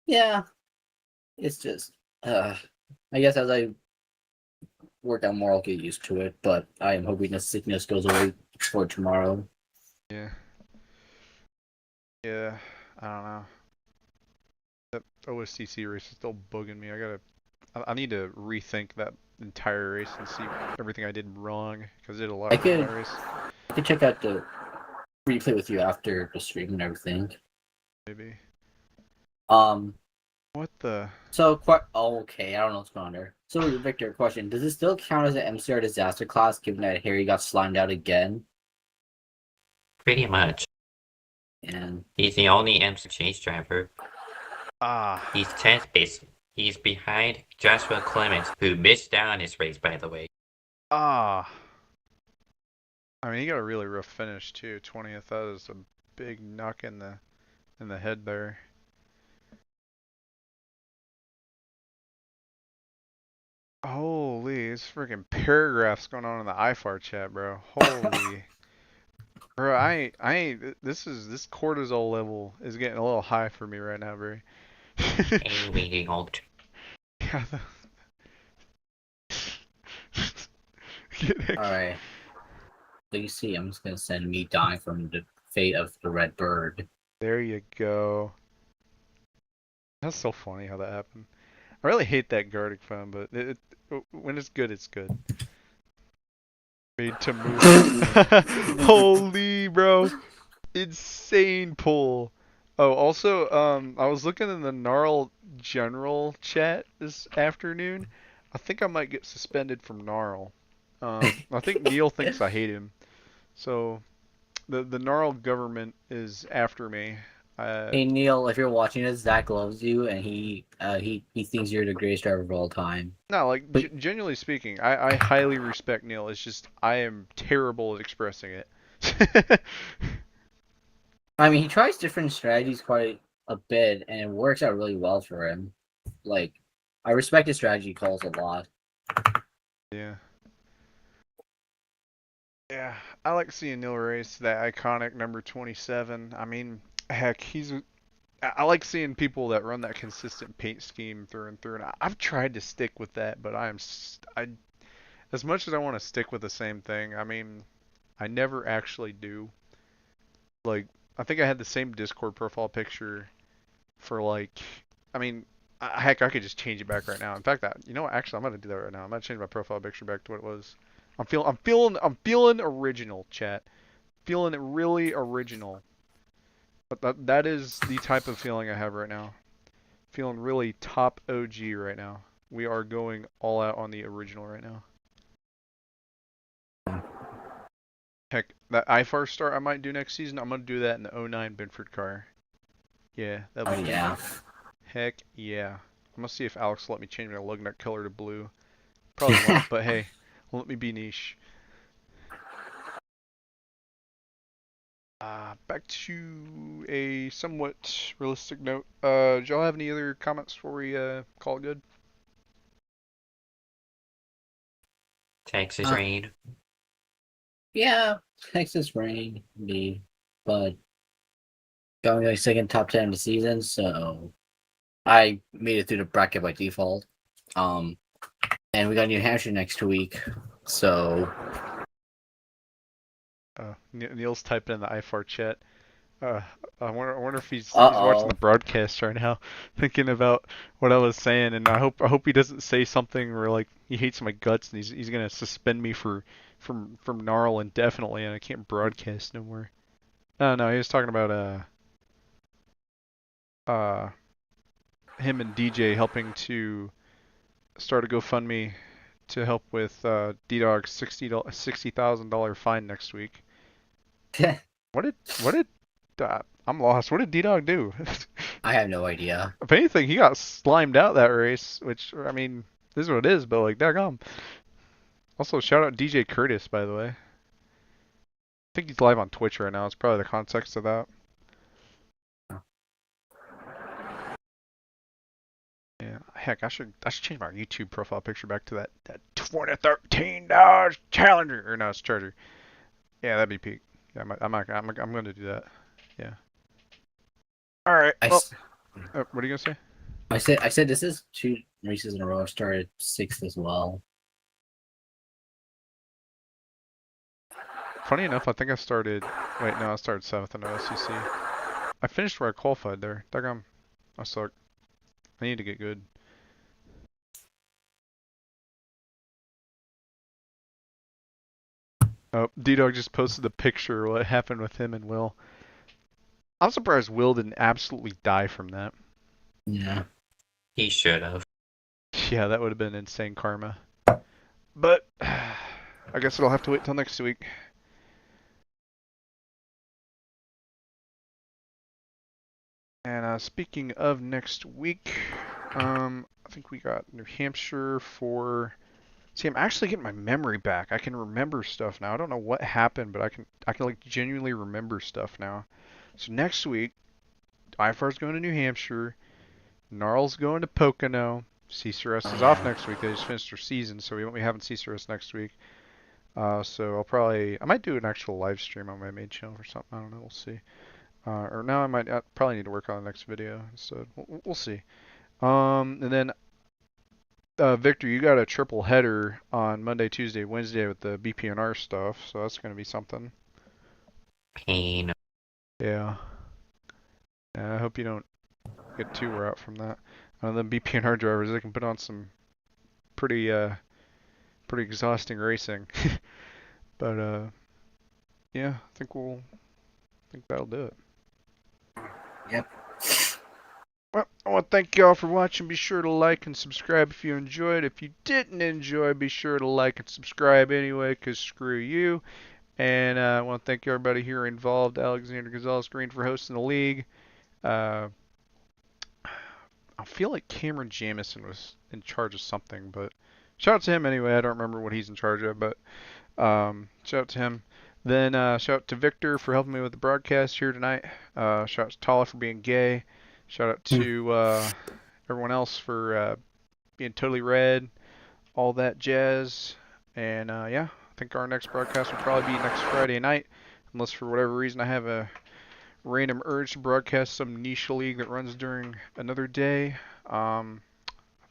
Yeah. It's just, I guess as I work out more, I'll get used to it. But I am hoping the sickness goes away for tomorrow. Yeah. Yeah. I don't know. That OSCC race is still bugging me. I need to rethink that entire race and see everything I did wrong because I did a lot of that race. I could check out the replay with you after the stream and everything. Maybe. What the? So, okay, I don't know what's going on there. So, Victor, question: does it still count as an MCR disaster class, given that Harry got slimed out again? Pretty much. And he's the only MC chase driver. He's 10th base. He's behind Joshua Clements, who missed out on his race, by the way. I mean, he got a really rough finish too. 20th. That is a big knock in the head there. Holy, it's freaking paragraphs going on in the IFAR chat, bro. Holy. Bro, I ain't, this cortisol level is getting a little high for me right now, bro. Reading out. Yeah. Alright. So you see, I'm just gonna send me dying from the fate of the red bird. There you go. That's so funny how that happened. I really hate that Gardic phone, but when it's good, it's good. Made to move. Holy, bro. Insane pull. Oh, also, I was looking in the Gnarl General chat this afternoon. I think I might get suspended from Gnarl. I think Neil thinks I hate him. So, the Gnarl government is after me. Hey Neil, if you're watching this, Zach loves you, and he thinks you're the greatest driver of all time. No, like genuinely speaking, I highly respect Neil. It's just I am terrible at expressing it. I mean, he tries different strategies quite a bit, and it works out really well for him. Like, I respect his strategy calls a lot. Yeah. Yeah, I like seeing Neil race that iconic number 27. I mean, heck, I like seeing people that run that consistent paint scheme through and through. And I've tried to stick with that, but as much as I want to stick with the same thing, I mean, I never actually do. Like, I think I had the same Discord profile picture for like, I mean, heck, I could just change it back right now. In fact, you know what? Actually, I'm gonna do that right now. I'm gonna change my profile picture back to what it was. I'm feeling original, chat. Feeling it really original. But that is the type of feeling I have right now. Feeling really top OG right now. We are going all out on the original right now. Heck, that IFAR start I might do next season, I'm gonna do that in the 09 Binford car. Yeah, that'll be yeah. Heck yeah. I'm gonna see if Alex will let me change my lug nut color to blue. Probably won't, but hey, let me be niche. Back to a somewhat realistic note. Do y'all have any other comments before we call it good? Texas rain. Yeah, Texas rain, indeed. But going like second top 10 of the season, so I made it through the bracket by default. And we got New Hampshire next week, so. Neil's typing in the IFAR chat. Uh, I wonder if he's watching Uh-oh. the broadcast right now, thinking about what I was saying, and I hope he doesn't say something where like he hates my guts and he's gonna suspend me from Gnarl indefinitely, and I can't broadcast no more. No, he was talking about uh him and DJ helping to start a GoFundMe to help with D-Dog's $60,000 fine next week. What did I'm lost. What did D-Dog do? I have no idea. If anything, he got slimed out that race, which I mean, this is what it is. But like, daggum. Also, shout out DJ Curtis, by the way. I think he's live on Twitch right now. It's probably the context of that. Yeah, heck, I should change my YouTube profile picture back to that 2013 Dodge Challenger, or no, it's Charger. Yeah, that'd be peak. Yeah, I'm gonna do that. Yeah. All right. Well, what are you gonna say? I said this is 2 races in a row. I started 6th as well. Funny enough, I think I started. Wait, no, I started 7th in OSCC. I finished where I qualified there. Daggum, I suck. I need to get good. Oh, D-Dog just posted the picture of what happened with him and Will. I'm surprised Will didn't absolutely die from that. Yeah. He should have. Yeah, that would have been insane karma. But I guess it'll have to wait till next week. And speaking of next week, I think we got New Hampshire for. See, I'm actually getting my memory back. I can remember stuff now. I don't know what happened, but I can like genuinely remember stuff now. So next week, IFAR's going to New Hampshire, Gnarl's going to Pocono. CCRS is off next week. They just finished their season, so we won't be having CCRS next week. So I might do an actual live stream on my main channel or something. I don't know. We'll see. Or now I probably need to work on the next video instead. We'll see. And then Victor, you got a triple header on Monday, Tuesday, Wednesday with the BPNR stuff, so that's going to be something. Pain. Yeah. I hope you don't get too wore out from that. Them BPNR drivers, they can put on some pretty exhausting racing. But yeah, I think that'll do it. Yep. Well, I want to thank y'all for watching. Be sure to like and subscribe if you enjoyed. If you didn't enjoy, be sure to like and subscribe anyway, because screw you. And I want to thank everybody here involved. Alexander Gonzalez-Greene for hosting the league. I feel like Cameron Jamison was in charge of something, but shout out to him anyway. I don't remember what he's in charge of, but shout out to him. Then shout out to Victor for helping me with the broadcast here tonight. Shout out to Talha for being gay. Shout out to everyone else for being totally red, all that jazz. And yeah, I think our next broadcast will probably be next Friday night, unless for whatever reason I have a random urge to broadcast some niche league that runs during another day.